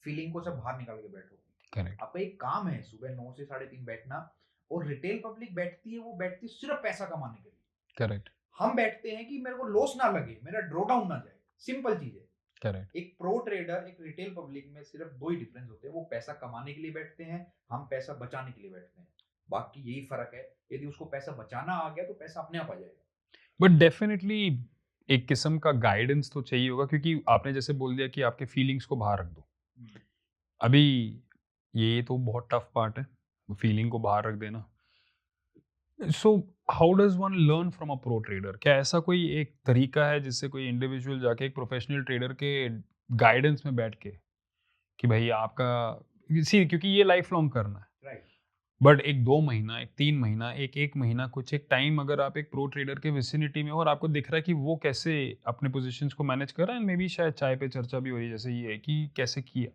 फीलिंग को सब बाहर निकाल के बैठो। करेक्ट आपका एक काम है सुबह 9 से 3:30 बैठना। और रिटेल पब्लिक बैठती है, वो बैठती है सिर्फ पैसा कमाने के लिए। करेक्ट हम बैठते हैं कि मेरे को लॉस ना लगे, मेरा ड्रॉ डाउन ना जाए। सिंपल चीज है। करेक्ट एक प्रो ट्रेडर, एक रिटेल पब्लिक में सिर्फ दो ही डिफरेंस होते हैं। वो पैसा कमाने के लिए बैठते हैं, हम पैसा बचाने के लिए बैठते हैं। बाकी यही फर्क है। यदि उसको पैसा बचाना आ गया तो पैसा अपने आप आ जाएगा। बट डेफिनेटली एक किस्म का गाइडेंस तो चाहिए होगा, क्योंकि आपने जैसे बोल दिया कि आपके फीलिंग्स को बाहर रख दो। अभी ये तो बहुत टफ पार्ट है, फीलिंग को बाहर रख देना। So how does one learn from a pro trader? क्या ऐसा कोई एक तरीका है जिससे कोई इंडिविजुअल जाके एक प्रोफेशनल ट्रेडर के गाइडेंस में बैठ के कि भाई आपका सी, क्योंकि ये लाइफ लॉन्ग करना है, राइट। बट एक 2 महीना, एक 3 महीना, एक महीना, कुछ एक टाइम अगर आप एक प्रो ट्रेडर के विसिनिटी में हो और आपको दिख रहा है कि वो कैसे अपने पोजीशंस को मैनेज कर रहा है, मे बी शायद चाय पे चर्चा भी हो रही है जैसे ये कि कैसे किया,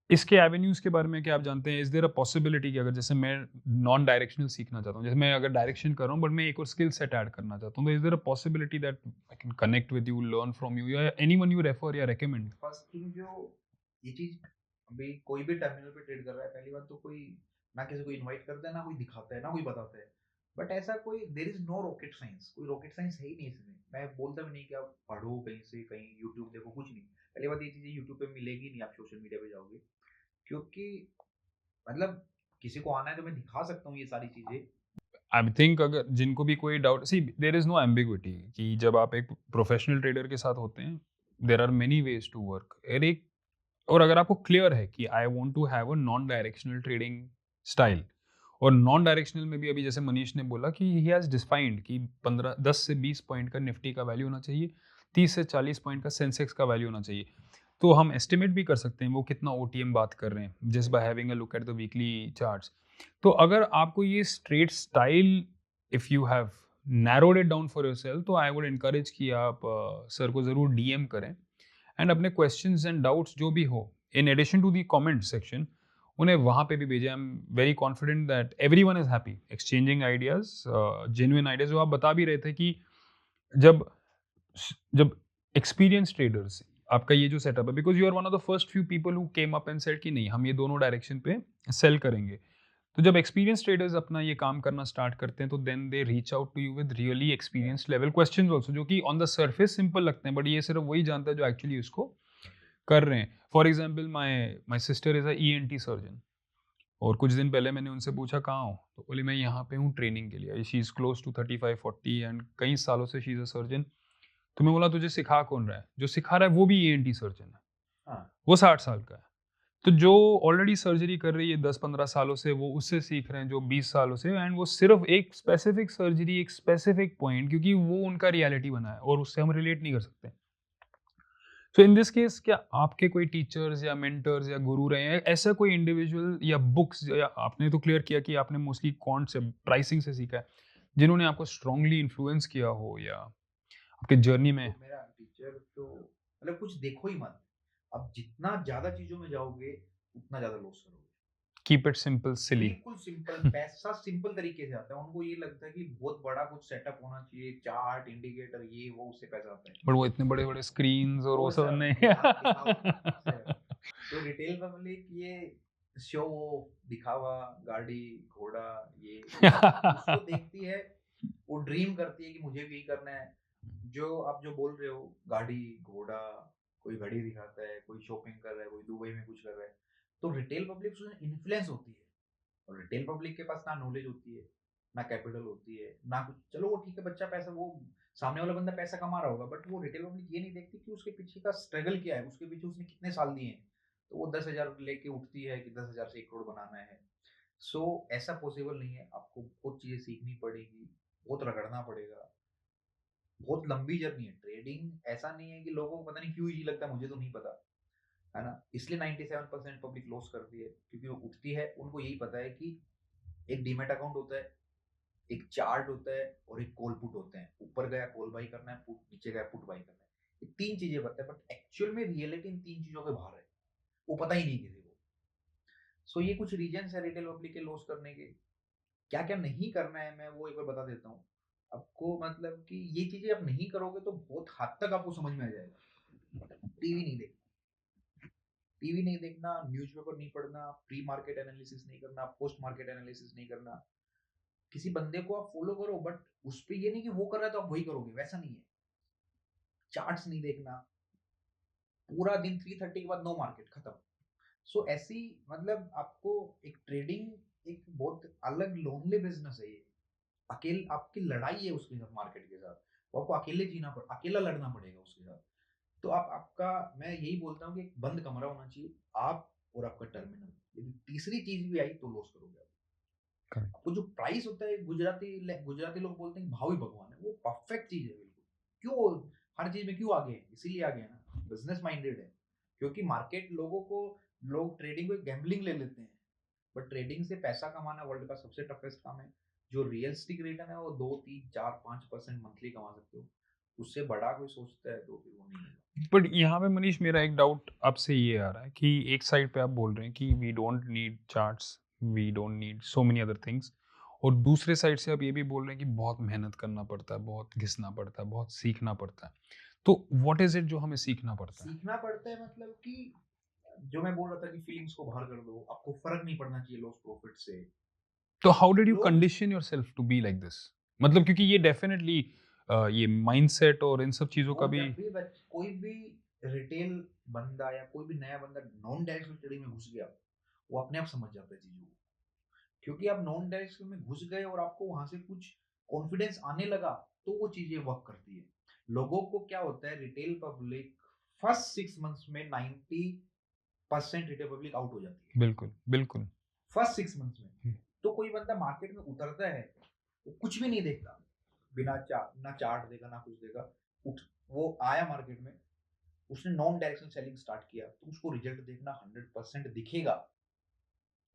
इसके एवेन्यूज के बारे में क्या आप जानते हैं? इज देयर अ पॉसिबिलिटी कि अगर जैसे मैं नॉन डायरेक्शनल सीखना चाहता हूँ, जैसे मैं अगर डायरेक्शन कर रहा हूँ बट मैं एक और स्किल सेट ऐड करना चाहता हूँ, तो is there a possibility that I can connect with you, learn from you, या एनीवन यू रेफर या रेकमेंड? फर्स्ट थिंग, जो ये चीज अभी कोई भी टर्मिनल पे ट्रेड कर रहा है, पहली बात तो कोई ना किसी को इनवाइट करता है, ना कोई दिखाता है, ना कोई बताता है। बट ऐसा कोई there is no rocket science, कोई रॉकेट साइंस है ही नहीं इसमें। मैं बोलता भी नहीं कि आप पढ़ो कहीं से, कहीं यूट्यूब देखो, कुछ नहीं। पहली बात ये चीजें यूट्यूब पे मिलेगी नहीं, आप सोशल मीडिया पे जाओगे। क्योंकि मतलब किसी को आना है तो मैं दिखा सकता हूँ ये सारी चीजें। आई थिंक अगर जिनको भी कोई doubt, see there is no ambiguity कि जब आप एक प्रोफेशनल ट्रेडर के साथ होते हैं, there are many ways to work. और अगर आपको क्लियर है कि I want to have a non directional trading style, और नॉन डायरेक्शनल में भी अभी जैसे मनीष ने बोला कि ही हैज़ डिफाइंड कि 10 से 20 पॉइंट का निफ्टी का वैल्यू होना चाहिए, 30 से 40 पॉइंट का सेंसेक्स का वैल्यू होना चाहिए। तो हम एस्टिमेट भी कर सकते हैं वो कितना ओटीएम बात कर रहे हैं just by having a look at the weekly charts. तो अगर आपको ये straight style, if you have narrowed it down for yourself, तो आई वुड एनकरेज कि आप सर को ज़रूर डीएम करें एंड अपने क्वेश्चंस एंड डाउट्स जो भी हो in addition to the comment section उन्हें वहाँ पे भी भेजें। I am very confident that everyone is happy exchanging ideas, genuine ideas. जो आप बता भी रहे थे कि जब जब एक्सपीरियंस ट्रेडर्स, आपका ये जो सेटअप है, because you are one of the first few people who came up and said कि नहीं हम ये दोनों डायरेक्शन पे सेल करेंगे। तो जब एक्सपीरियंस ट्रेडर्स अपना ये काम करना स्टार्ट करते हैं तो then they reach out to you with really experience level questions also, जो कि ऑन द सरफेस सिंपल लगते हैं बट ये सिर्फ वही जानता है जो एक्चुअली उसको कर रहे हैं। For example my sister is a ENT surgeon, और कुछ दिन पहले मैंने उनसे पूछा कहाँ हो, तो बोली मैं यहाँ पे हूँ ट्रेनिंग के लिए। She is close to 35-40 and कई सालों से शी इज़ अ सर्जन। तो मैं बोला तुझे सिखा कौन रहा है? जो सिखा रहा है वो भी ENT सर्जन है, हाँ, वो 60 साल का है। तो जो ऑलरेडी सर्जरी कर रही है 10-15 सालों से, वो उससे सीख रहे हैं जो 20 सालों से, एंड वो सिर्फ एक स्पेसिफिक सर्जरी, एक स्पेसिफिक पॉइंट, क्योंकि वो उनका रियलिटी बना है और उससे हम रिलेट नहीं कर सकते। सो इन दिस केस क्या आपके कोई टीचर्स या मेंटर्स या गुरु रहे हैं, ऐसा कोई इंडिविजुअल या बुक्स, या आपने तो क्लियर किया कि आपने मोस्टली कॉन्सेप्ट प्राइसिंग से सीखा है, जिन्होंने आपको स्ट्रांगली इन्फ्लुएंस किया हो या आपके जर्नी में? तो मेरा टीचर तो मतलब कुछ देखो ही मत। अब जितना ज़्यादा चीज़ों में जाओगे, उतना ज़्यादा लॉस करोगे। कीप इट सिंपल सिली। बिल्कुल सिंपल, पैसा सिंपल तरीके से आता है। उनको ये लगता है कि बहुत बड़ा कुछ सेटअप होना चाहिए, चार्ट, इंडिकेटर, ये वो, उससे पैसा आता है। बट वो इतने बड़े बड़े स्क्रीन्स और वो सब नहीं। दिखावा। तो रिटेल पब्लिक ये शो ऑफ, दिखावा, गाड़ी, घोड़ा, ये उसको देखती है, वो ड्रीम करती है कि मुझे भी करना है। जो आप जो बोल रहे हो, गाड़ी, घोड़ा, कोई घड़ी दिखाता है, कोई शॉपिंग कर रहा है, कोई दुबई में कुछ कर रहा है, तो रिटेल पब्लिक उसमें इन्फ्लुएंस होती है। और रिटेल पब्लिक के पास ना नॉलेज होती है, ना कैपिटल होती है, ना कुछ। चलो वो ठीक है, बच्चा पैसा, वो सामने वाला बंदा पैसा कमा रहा होगा, बट वो रिटेल पब्लिक ये नहीं देखती कि उसके पीछे का स्ट्रगल क्या है, उसके पीछे उसने कितने साल दिए हैं। तो वो 10,000 लेके उठती है कि 10,000 से 1 करोड़ बनाना है। सो ऐसा पॉसिबल नहीं है। आपको बहुत चीजें सीखनी पड़ेगी, बहुत रगड़ना पड़ेगा, बहुत लंबी जर्नी है। ट्रेडिंग ऐसा नहीं है कि लोगों को पता नहीं क्यों इजी लगता है, मुझे तो नहीं पता, है ना। इसलिए 97% पब्लिक लॉस करती है, क्योंकि वो उठती है, उनको यही पता है कि एक डीमैट अकाउंट होता है, एक चार्ट होता है, और एक कॉल पुट होते हैं। ऊपर गया कॉल बाई करना है, पुट नीचे गया पुट बाई करना है। ये 3 चीजें पता है, बट एक्चुअल में रियलिटी इन 3 चीजों के बाहर है, वो पता ही नहीं किसी को। सो ये कुछ रीजंस है रिटेल पब्लिक के लॉस करने के। क्या क्या नहीं करना है, मैं वो एक बार बता देता हूँ आपको। मतलब कि ये चीजें आप नहीं करोगे तो बहुत हद तक आपको समझ में आ जाएगा। टीवी नहीं देखना, टीवी नहीं देखना, न्यूज़पेपर नहीं पढ़ना, प्री मार्केट एनालिसिस नहीं करना, पोस्ट मार्केट एनालिसिस नहीं करना। किसी बंदे को आप फॉलो करो, बट उस पे ये नहीं कि वो कर रहा है तो आप वही करोगे, वैसा नहीं है। चार्ट्स नहीं देखना, पूरा दिन 3:30 के बाद नो मार्केट, खत्म। सो ऐसी, मतलब आपको एक ट्रेडिंग एक बहुत अलग लोनली बिजनेस है ये। अकेले आपकी लड़ाई है उसके साथ, मार्केट के साथ। वो आपको अकेले जीना अकेला लड़ना पड़ेगा उसके साथ। तो आप आपका, मैं यही बोलता हूँ कि एक बंद कमरा होना चाहिए, आप और आपका टर्मिनल। यदि तीसरी चीज भी आई तो लॉस करोगे आप। Correct. आपको जो प्राइस होता है, गुजराती लोग बोलते हैं भाव ही भगवान है, वो परफेक्ट चीज है बिल्कुल। क्यों हर चीज में क्यों आगे है? इसीलिए आगे है ना, बिजनेस माइंडेड है। क्योंकि मार्केट लोगों को, लोग ट्रेडिंग को गैम्बलिंग ले लेते हैं, बट ट्रेडिंग से पैसा कमाना वर्ल्ड का सबसे टफेस्ट काम है। जो रियलिस्टिक रिटर्न है वो 2, 3, 4, 5% मंथली कमा सकते हो। उससे बड़ा कोई सोचता है तो फिर वो नहीं है। बट यहाँ पे मनीष मेरा एक डाउट आपसे ये आ रहा है कि एक साइड पे आप बोल रहे हैं कि we don't need charts, we don't need so many other things, और दूसरे साइड से आप ये भी बोल रहे हैं कि बहुत मेहनत करना पड़ता है, बहुत घिसना पड़ता है, बहुत सीखना पड़ता है। तो व्हाट इज इट जो हमें सीखना पड़ता है? सीखना पड़ता है मतलब कि, जो मैं बोल रहा था कि फीलिंग्स को बाहर कर दो, आपको फर्क नहीं पड़ना चाहिए लॉस प्रॉफिट से। तो हाउ डिड यू लोग condition yourself to be like this? मतलब क्योंकि ये डेफिनेटली ये माइंडसेट और इन सब चीजों का वो भी। जब भी कोई भी रिटेल बंदा या कोई भी नया बंदा नॉन डायरेक्ट ट्रेडिंग में घुस गया, वो अपने आप समझ जाता है चीजों को। क्योंकि आप नॉन डायरेक्ट में घुस गए और आपको वहां से कुछ कॉन्फिडेंस आने लगा, तो वो चीजें वर्क करती है। लोगों को क्या होता है, रिटेल पब्लिक फर्स्ट 6 मंथ्स में 90% रिटेल पब्लिक आउट हो जाती है, बिल्कुल बिल्कुल। फर्स्ट 6 मंथ्स में। तो कोई बंदा मार्केट में उतरता है, वो कुछ भी नहीं देखता, बिना ना चार्ट देगा ना कुछ देगा, उठ वो आया मार्केट में, उसने नॉन डायरेक्शनल सेलिंग स्टार्ट किया, तो उसको रिजल्ट देखना 100% दिखेगा।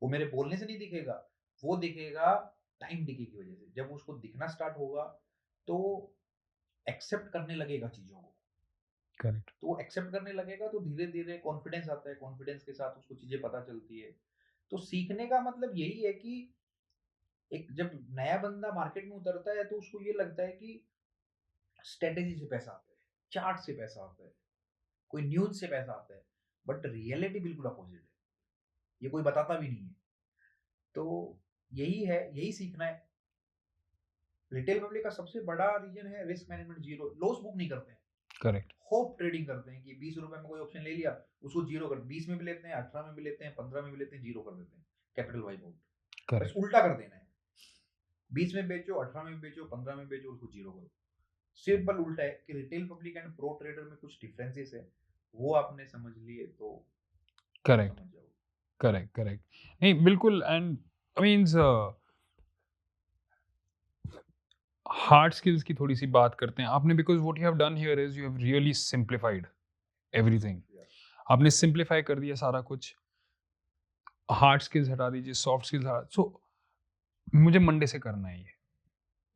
वो मेरे बोलने से नहीं दिखेगा, वो दिखेगा टाइम डिके की वजह से। जब उसको दिखना स्टार्ट होगा तो एक्सेप्ट करने लगेगा चीजों को। करेक्ट। तो वो एक्सेप्ट करने लगेगा तो धीरे धीरे कॉन्फिडेंस आता है, कॉन्फिडेंस के साथ उसको चीजें पता चलती है। तो सीखने का मतलब यही है कि एक जब नया बंदा मार्केट में उतरता है तो उसको ये लगता है कि स्ट्रेटेजी से पैसा आता है, चार्ट से पैसा आता है, कोई न्यूज से पैसा आता है। बट रियलिटी बिल्कुल अपोजिट है, ये कोई बताता भी नहीं है। तो यही है, यही सीखना है। रिटेल पब्लिक का सबसे बड़ा रीजन है risk management zero. Loss book नहीं करते हैं, करेक्ट। होप ट्रेडिंग करते हैं कि 20 रुपए में कोई ऑप्शन ले लिया, उसको जीरो कर, 20 में भी लेते हैं, 18 में भी लेते हैं, 15 में भी लेते हैं, जीरो कर देते हैं, कैपिटल वाइप आउट। बस करेक्ट। उल्टा कर देना है, 20 में बेचो, 18 में बेचो, 15 में बेचो, उसको जीरो करो। सिंपल उल्टा है कि retail public and pro trader में कुछ डिफरेंसेस है, वो आपने समझ लिए तो करेक्ट। समझ जाओ। करेक्ट। करेक्ट। नहीं, बिल्कुल। And I means hard skills की थोड़ी सी बात करते हैं आपने, because what you have done here is you have really simplified everything. आपने सिंप्लीफाई कर दिया सारा कुछ, हार्ड स्किल्स हटा दीजिए, सॉफ्ट स्किल्स हटा। सो मुझे मंडे से करना है ये।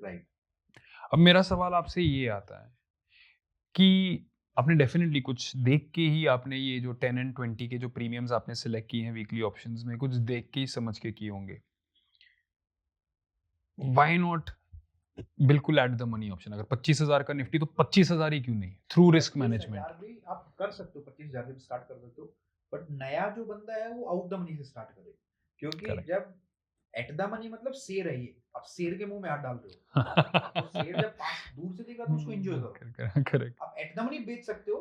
राइट। अब मेरा सवाल आपसे ये आता है कि आपने डेफिनेटली कुछ देख के ही आपने ये जो 10 एंड 20 के जो प्रीमियम्स आपने सिलेक्ट किए हैं वीकली ऑप्शंस में, कुछ देख के ही समझ के किए होंगे। व्हाई नॉट बिल्कुल एट द मनी ऑप्शन? अगर 25,000 का निफ्टी तो 25,000 ही क्यों नहीं, थ्रू रिस्क मैनेजमेंट? भी आप कर सकते हो, 25,000 से स्टार्ट कर सकते हो, बट नया जो बंदा है वो आउट द मनी से स्टार्ट करे। क्योंकि Correct. जब एट द मनी मतलब शेर है ये, आप शेर के मुंह में हाथ डाल रहे हो। तो शेर जब पास दूर से देखा तो उसको एंजॉय करो। करेक्ट। आप एट द मनी बेच सकते हो,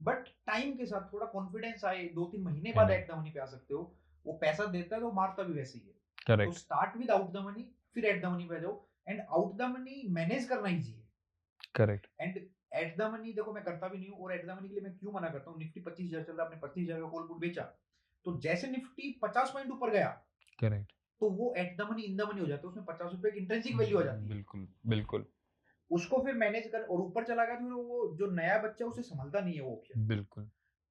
बट टाइम के साथ थोड़ा कॉन्फिडेंस आए, 2-3 महीने हाँ बाद जी। एट द मनी पे आ सकते हो। वो पैसा देता है तो मारता भी वैसे ही है। तो correct. Start with out the money, फिर एट द मनी पे आ जाओ। And out the money manage करना इजी है। Correct. And eight the money देखो मैं करता भी नहीं हूँ, और एट द मनी के लिए मैं क्यों मना करता हूँ। निफ्टी 25,000 चल रहा है, आपने 25,000 का कॉल पुट बेचा, तो जैसे निफ्टी 50 पॉइंट ऊपर गया करेक्ट। तो वो eight the money in the money हो जाता है, उसमें 50 रुपए की इंट्रिंसिक वैल्यू आ जाती है। बिल्कुल बिल्कुल उसको फिर मैनेज कर, और ऊपर चला गया तो फिर वो जो नया बच्चा उसे संभलता नहीं है वो ऑप्शन। बिल्कुल।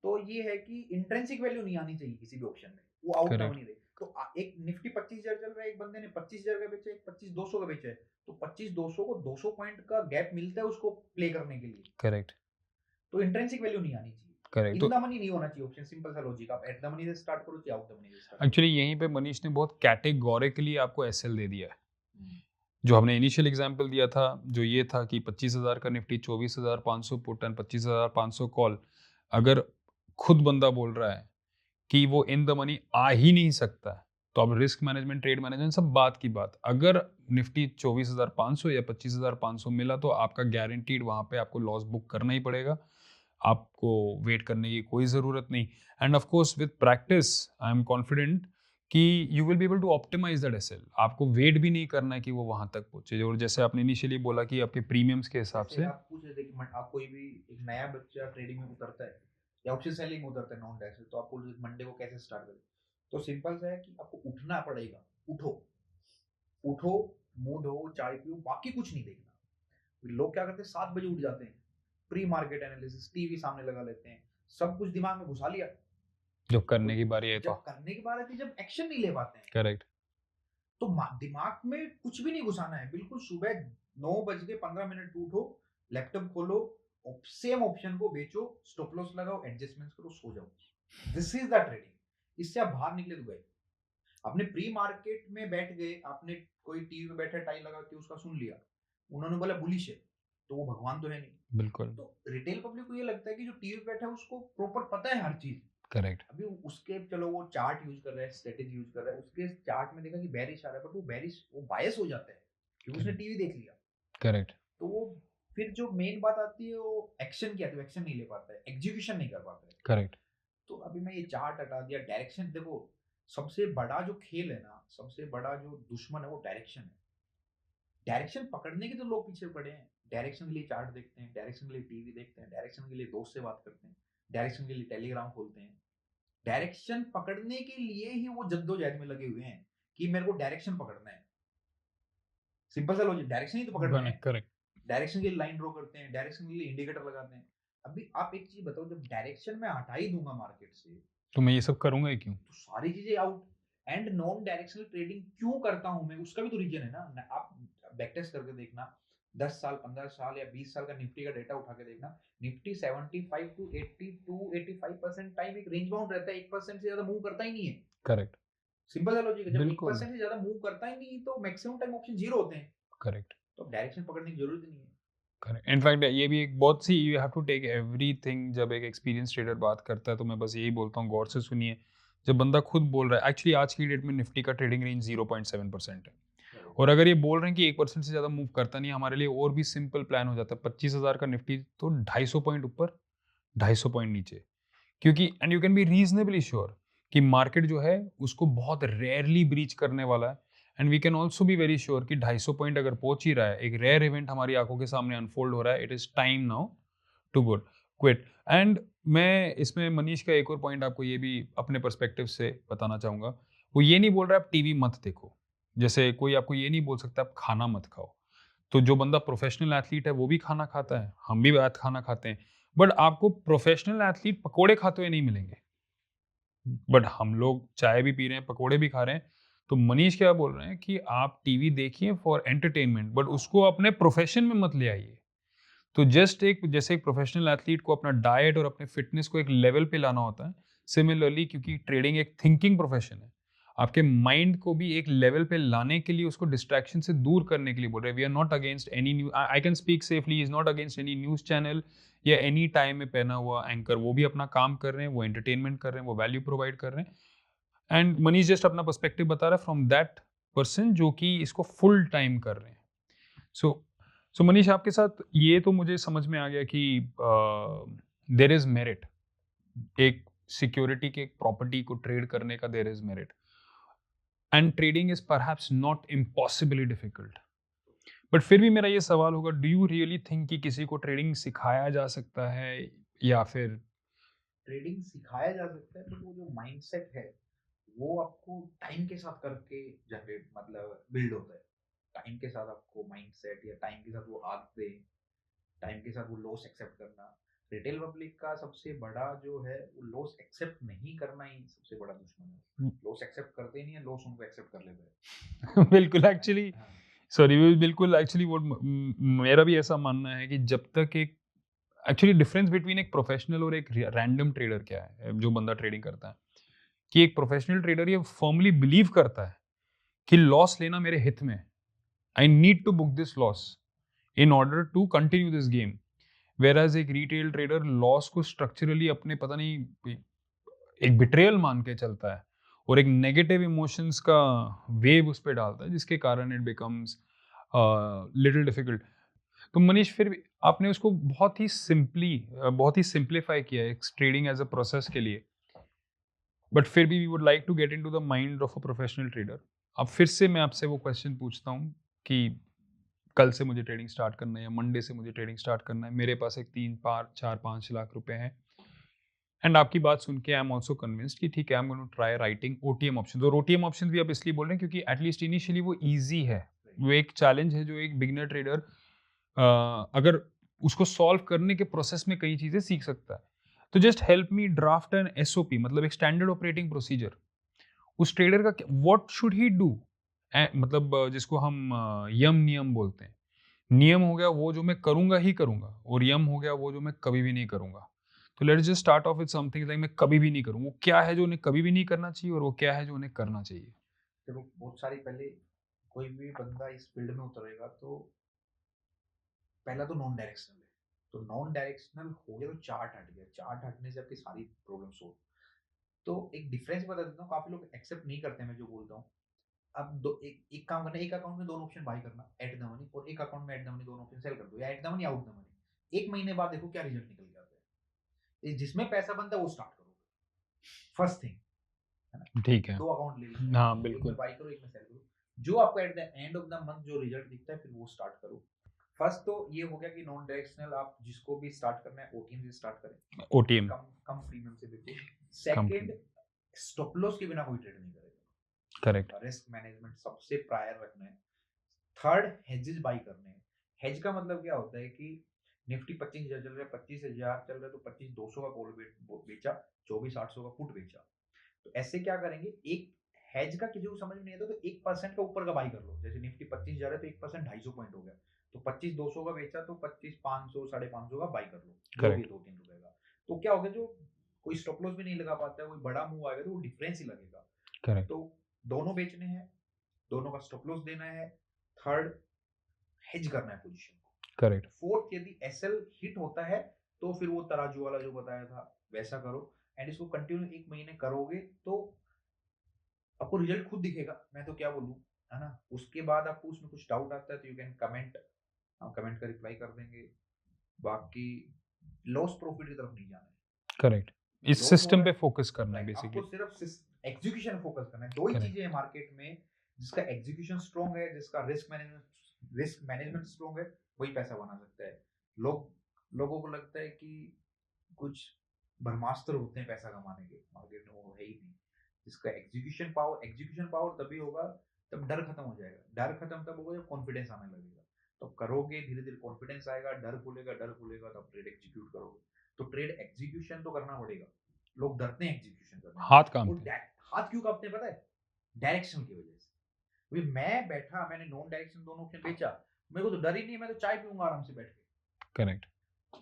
तो ये है कि इंट्रिंसिक वैल्यू नहीं आनी चाहिए किसी भी ऑप्शन में, वो आउट द करेक्ट। मनी रहे। तो एक निफ्टी 25,000 चल रहा है, एक बंदे ने 25,000 का बेचा, एक 25,200 का बेचा है, तो 25,200 को 200 पॉइंट का गैप मिलता है उसको प्ले करने के लिए। करेक्ट। तो इंट्रिंसिक वैल्यू नहीं आनी चाहिए, करेक्ट। इन तो द मनी नहीं होना चाहिए ऑप्शन। सिंपल सा लॉजिक, आप एट द मनी से स्टार्ट करो या आउट द मनी से स्टार्ट एक्चुअली यहीं पे मनीष ने बहुत कैटेगोरिकली आपको एसएल दे दिया है। करो। जो हमने इनिशियल एग्जांपल दिया था, जो ये था कि 25,000 का निफ्टी, 24,500 पुट एंड 25,500 कॉल। अगर खुद बंदा बोल रहा है कि वो इन द मनी आ ही नहीं सकता है, तो अब रिस्क मैनेजमेंट, ट्रेड मैनेजमेंट सब बात की बात। अगर निफ्टी 24,500 या 25,500 मिला तो आपका गारंटीड वहां पे आपको लॉस बुक करना ही पड़ेगा, आपको वेट करने की कोई ज़रूरत नहीं। And of course with practice I am confident कि you will be able to optimize that SL. आपको वेट भी नहीं करना है कि वो वहां तक पहुंचे। और जैसे आपने इनिशियली बोला कि आपके प्रीमियम्स के हिसाब जैसे से। आप पूछ रहे थे कि आप कोई भी एक नया बच्चा ट्रेडिंग में उतरता है या ऑप्शन सेलिंग में उतरता है नॉन डायरेक्ट, तो आपको मंडे को कैसे स्टार्ट करें। तो सिंपल सा है कि आपको उठना पड़ेगा। उठो, उठो, मुंह धो, चाय पियो, बाकी कुछ नहीं देखना। लोग क्या करते हैं, 7 बजे उठ जाते हैं, प्री मार्केट एनालिसिस टीवी सामने लगा लेते हैं, सब कुछ दिमाग में घुसा लिया। जो करने की बारी है तो जब करने की बात आती है, जब एक्शन नहीं ले पाते हैं, करेक्ट। तो दिमाग में कुछ भी नहीं घुसाना है। बिल्कुल सुबह 9:15 उठो, लैपटॉप खोलो, सेम ऑप्शन को बेचो, स्टॉप लॉस लगाओ, एडजस्टमेंट्स करो, सो जाओ। This is the trading. इससे आप बाहर निकले तो गए। आपने प्री मार्केट में बैठ गए, आपने कोई टीवी में बैठे टाई लगा के उसका सुन लिया, उन्होंने बोला बुलिश है, तो वो भगवान तो है नहीं। बिल्कुल। तो रिटेल पब्लिक को ये लगता है कि जो टीवी पे बैठा है उसको प्रॉपर पता है हर चीज। करेक्ट। अभी उसके चलो वो चार्ट यूज कर रहा है, स्ट्रेटेजी यूज कर रहा है, उसके चार्ट में देखा कि बेरिश आ रहा है, बट वो बेरिश, वो बायस हो जाता है क्योंकि उसने टीवी देख लिया। करेक्ट। तो वो फिर जो मेन बात आती है वो एक्शन की आती है, एक्शन नहीं ले पाता है, एग्जीक्यूशन नहीं कर पाता है। करेक्ट। तो अभी मैं ये चार्ट हटा दिया, डायरेक्शन देखो। सबसे बड़ा जो खेल है ना, सबसे बड़ा जो दुश्मन है वो डायरेक्शन है। डायरेक्शन पकड़ने के तो लोग पीछे पड़े हैं। डायरेक्शन के लिए चार्ट देखते हैं, डायरेक्शन के लिए टीवी देखते हैं, डायरेक्शन के लिए दोस्त से बात करते हैं, डायरेक्शन के लिए टेलीग्राम खोलते हैं। डायरेक्शन पकड़ने के लिए ही वो जद्दोजहद में लगे हुए हैं कि मेरे को डायरेक्शन पकड़ना है। सिंपल सा लॉजिक, डायरेक्शन ही तो पकड़ना है। करेक्ट। डायरेक्शन के लिए लाइन ड्रॉ करते हैं, डायरेक्शन के लिए इंडिकेटर लगाते हैं। अभी आप एक चीज बताओ, जब डायरेक्शन में हटा ही दूंगा मार्केट से तो मैं ये सब करूंगा ही क्यों? तो सारी चीजें out. And non directional trading क्यों करता हूं मैं, उसका भी तो रीजन है ना। आप बैक टेस्ट करके देखना, 10 साल 15 साल या 20 साल का निफ्टी का डेटा उठा के देखना, निफ्टी 75 टू 80 टू 85% टाइम एक रेंज बाउंड रहता है, 1% से ज्यादा मूव करता ही नहीं है। करेक्ट। सिंपल सा लॉजिक है, जब बिल्कुल 1% से ज्यादा मूव करता ही नहीं तो मैक्सिमम टाइम ऑप्शन जीरो होते हैं, करेक्ट। तो डायरेक्शन पकड़ने की जरूरत ही नहीं है। करेक्ट। इनफैक्ट ये भी एक बहुत सी, you have to take everything. जब एक एक्सपीरियंस ट्रेडर बात करता है तो मैं बस यही बोलता हूँ, गौर से सुनिए। जब बंदा खुद बोल रहा है, एक्चुअली आज की डेट में निफ्टी का ट्रेडिंग रेंज 0.7% है, और अगर ये बोल रहे हैं कि 1% से ज़्यादा मूव करता नहीं, हमारे लिए और भी सिंपल प्लान हो जाता है। 25,000 का निफ्टी तो 250 पॉइंट ऊपर, 250 पॉइंट नीचे। क्योंकि and you can be reasonably sure कि मार्केट जो है उसको बहुत रेयरली ब्रीच करने वाला है। And we can also be very sure कि 250 पॉइंट अगर पहुंच ही रहा है, एक रेयर इवेंट हमारी आंखों के सामने अनफोल्ड हो रहा है, it is time now to good quit. एंड मैं इसमें मनीष का एक और पॉइंट आपको ये भी अपने पर्सपेक्टिव से बताना चाहूंगा। वो ये नहीं बोल रहा आप टीवी मत देखो, जैसे कोई आपको ये नहीं बोल सकता आप खाना मत खाओ। तो जो बंदा प्रोफेशनल एथलीट है वो भी खाना खाता है, हम भी खाना खाते हैं, बट आपको प्रोफेशनल एथलीट पकोड़े खाते हुए नहीं मिलेंगे। बट हम लोग चाय भी पी रहे हैं, पकोड़े भी खा रहे हैं। तो मनीष क्या बोल रहे हैं कि आप टीवी देखिए फॉर एंटरटेनमेंट, बट उसको अपने प्रोफेशन में मत ले आइए। तो जस्ट एक जैसे एक प्रोफेशनल एथलीट को अपना डाइट और अपने फिटनेस को एक लेवल पे लाना होता है, सिमिलरली क्योंकि ट्रेडिंग एक थिंकिंग प्रोफेशन है, आपके माइंड को भी एक लेवल पे लाने के लिए, उसको डिस्ट्रैक्शन से दूर करने के लिए बोल रहे हैं। We are not against any new, I can speak safely, is not against any news channel या एनी टाइम में पहना हुआ एंकर। वो भी अपना काम कर रहे हैं, वो एंटरटेनमेंट कर रहे हैं, वो वैल्यू प्रोवाइड कर रहे हैं। एंड मनीष जस्ट अपना पर्सपेक्टिव बता रहा है फ्रॉम दैट पर्सन जो कि इसको फुल टाइम कर रहे हैं। सो सो मनीष, आपके साथ ये तो मुझे समझ में आ गया कि देयर इज मेरिट, एक सिक्योरिटी के एक प्रॉपर्टी को ट्रेड करने का there is merit, and trading is perhaps not impossibly difficult. But फिर भी मेरा ये सवाल होगा, डू यू रियली थिंक कि किसी को ट्रेडिंग सिखाया जा सकता है, या फिर ट्रेडिंग सिखाया जा सकता है, बट वो जो माइंडसेट है वो आपको टाइम के साथ करके जनरेट मतलब बिल्ड होता है। टाइम के साथ आपको माइंडसेट या टाइम के साथ वो आदतें, टाइम के साथ वो लॉस एक्सेप्ट करना। रिटेल पब्लिक का सबसे बड़ा जो है वो लॉस एक्सेप्ट नहीं करना ही सबसे बड़ा दुश्मन है। लॉस एक्सेप्ट करते ही नहीं है, लॉस उनको एक्सेप्ट कर लेते हैं। बिल्कुल एक्चुअली, हाँ, सॉरी, बिल्कुल एक्चुअली वो मेरा भी ऐसा मानना है कि जब तक एक एक्चुअली डिफरेंस बिटवीन एक प्रोफेशनल और एक रैंडम ट्रेडर क्या है, जो बंदा ट्रेडिंग करता है, कि एक प्रोफेशनल ट्रेडर ये फर्मली बिलीव करता है कि लॉस लेना मेरे हित में, I need to book this loss in order to continue this game. Where as एक रिटेल ट्रेडर लॉस को स्ट्रक्चरली अपने पता नहीं एक बिट्रेयल मान के चलता है, और एक नेगेटिव इमोशंस का वेव उस पर डालता है, जिसके कारण इट बिकम्स लिटिल डिफिकल्ट। तो मनीष, फिर भी आपने उसको बहुत ही सिंप्लीफाई किया है ट्रेडिंग एज अ प्रोसेस के लिए, बट फिर भी we would like to get into the mind of a professional trader. अब फिर से मैं आपसे वो क्वेश्चन पूछता हूँ कि कल से मुझे ट्रेडिंग स्टार्ट करना है या मंडे से मुझे ट्रेडिंग स्टार्ट करना है, मेरे पास एक 3 4 5 लाख रुपए हैं, एंड आपकी बात सुन के आई एम ऑल्सो कन्विंस्ड कि ठीक है, I am going to try writing OTM option. और ओटीएम ऑप्शन भी आप इसलिए बोल रहे हैं क्योंकि एटलीस्ट इनिशियली वो ईजी है, वो एक चैलेंज है जो एक बिगिनर ट्रेडर अगर उसको सॉल्व करने के प्रोसेस में कई चीजें सीख सकता है। तो just help me draft an SOP, मतलब एक स्टैंडर्ड ऑपरेटिंग प्रोसीजर उस ट्रेडर का, व्हाट शुड ही डू। मतलब जिसको हम यम नियम बोलते हैं। नियम हो गया वो जो मैं करूंगा ही करूंगा, और यम हो गया वो जो मैं कभी भी नहीं करूंगा। तो let's just start of with something like मैं कभी भी नहीं करूँ। वो क्या है जो उन्हें कभी भी नहीं करना चाहिए, और वो क्या है जो उन्हें करना चाहिए? देखो बहुत सारी पहले कोई भी बंदा इस फील्ड में उतरेगा तो पहला तो नॉन डायरेक्शनल है। तो नॉन डायरेक्शनल हो गया तो चार्ट हट गया, चार्ट हटने से आपकी सारी प्रॉब्लम सोल्व। तो एक डिफरेंस बता देता हूँ, काफी लोग एक्सेप्ट नहीं करते मैं जो बोलता हूँ। अब दो एक काम करना, एक अकाउंट में दोनों ऑप्शन बाय करना एट द मनी, और एक अकाउंट में एट द मनी दोनों ऑप्शन सेल कर दो, या eight the money out the money. एक महीने बाद देखो क्या रिजल्ट निकल के आता है। जिसमें पैसा बनता है वो स्टार्ट करो फर्स्ट थिंग, है ना। ठीक है। दो अकाउंट ले लो, हाँ एक में बिल्कुल। बाय करो एक में सेल करो। जो आपको at the end of the month जो रिजल्ट दिखता है फिर वो स्टार्ट करो। फर्स्ट तो ये हो गया कि नॉन डायरेक्शनल आप जिसको भी स्टार्ट करना है ओटीएम से स्टार्ट करें, ओटीएम कम कम प्रीमियम से बिल्कुल। कंपनी। सेकंड, स्टॉप लॉस के बिना कोई ट्रेड नहीं करेगा। करेक्ट। रिस्क मैनेजमेंट सबसे प्रायर रखना है। थर्ड, हेजेस बाय करने हैं। हेज का मतलब क्या होता है कि निफ्टी 25,000 चल रहा है, 25,000 चल रहा है तो 25,200 का कॉल बेचा, 24,800 का पुट बेचा। तो ऐसे क्या करेंगे, एक हेज का किसी को समझ में नहीं आता तो 1% का ऊपर का बाई कर लो। जैसे निफ्टी 25,000 है तो 1% 250 पॉइंट हो गया, तो 25,200 का बेचा तो 25,500 550 का बाई कर लो, जो भी 2-3 रुपए का। तो क्या होगा, जो कोई स्टॉप लॉस भी नहीं लगा पाता है, कोई बड़ा मूव आएगा तो वो डिफरेंस ही लगेगा। करेक्ट। तो दोनों बेचने हैं, दोनों का स्टॉप लॉस देना है, थर्ड हेज करना है पोजीशन को, करेक्ट। फोर्थ यदि एसएल हिट होता है तो फिर वो तराजू वाला जो बताया था वैसा करो, एंड इसको कंटिन्यू 1 महीने करोगे तो आपको रिजल्ट खुद दिखेगा। मैं तो क्या बोलूँ, है ना। उसके बाद आपको उसमें कुछ डाउट आता है तो यू कैन कमेंट, हम कमेंट का रिप्लाई कर देंगे। बाकी लॉस प्रॉफिट की तरफ नहीं जाना है। करेक्ट। इस लॉस हो सिस्टम रहा पे है, फोकस करना है राइट, आपको बेसिकली। सिर्फ एग्जीक्यूशन फोकस करना है। दो ही करेक्ट। चीजें हैं मार्केट में, जिसका एग्जीक्यूशन स्ट्रॉन्ग है, जिसका रिस्क मैनेजमेंट स्ट्रॉन्ग है, वही पैसा बना सकता है। लोगों को लगता है कि कुछ ब्रह्मास्त्र होते हैं पैसा कमाने के, मार्केट में वो है ही नहीं। जिसका एग्जीक्यूशन पावर तभी होगा तब डर खत्म हो जाएगा। डर खत्म तब होगा जब कॉन्फिडेंस आने लगेगा। तो करोगे, धीरे धीरे कॉन्फिडेंस आएगा, डर खुलेगा तब ट्रेड एग्जीक्यूट करोगे। तो ट्रेड एग्जीक्यूशन तो करना पड़ेगा। लोग डरते हैं एग्जीक्यूशन करने हाथ से। कांपते हैं। हाथ क्यों कांपते हैं पता है? डायरेक्शन की वजह से। अभी मैं बैठा, मैंने नॉन डायरेक्शन दोनों ऑप्शन बेचा, मेरे को तो डर ही नहीं है, मैं तो चाय पीऊंगा आराम से बैठ के। करेक्ट।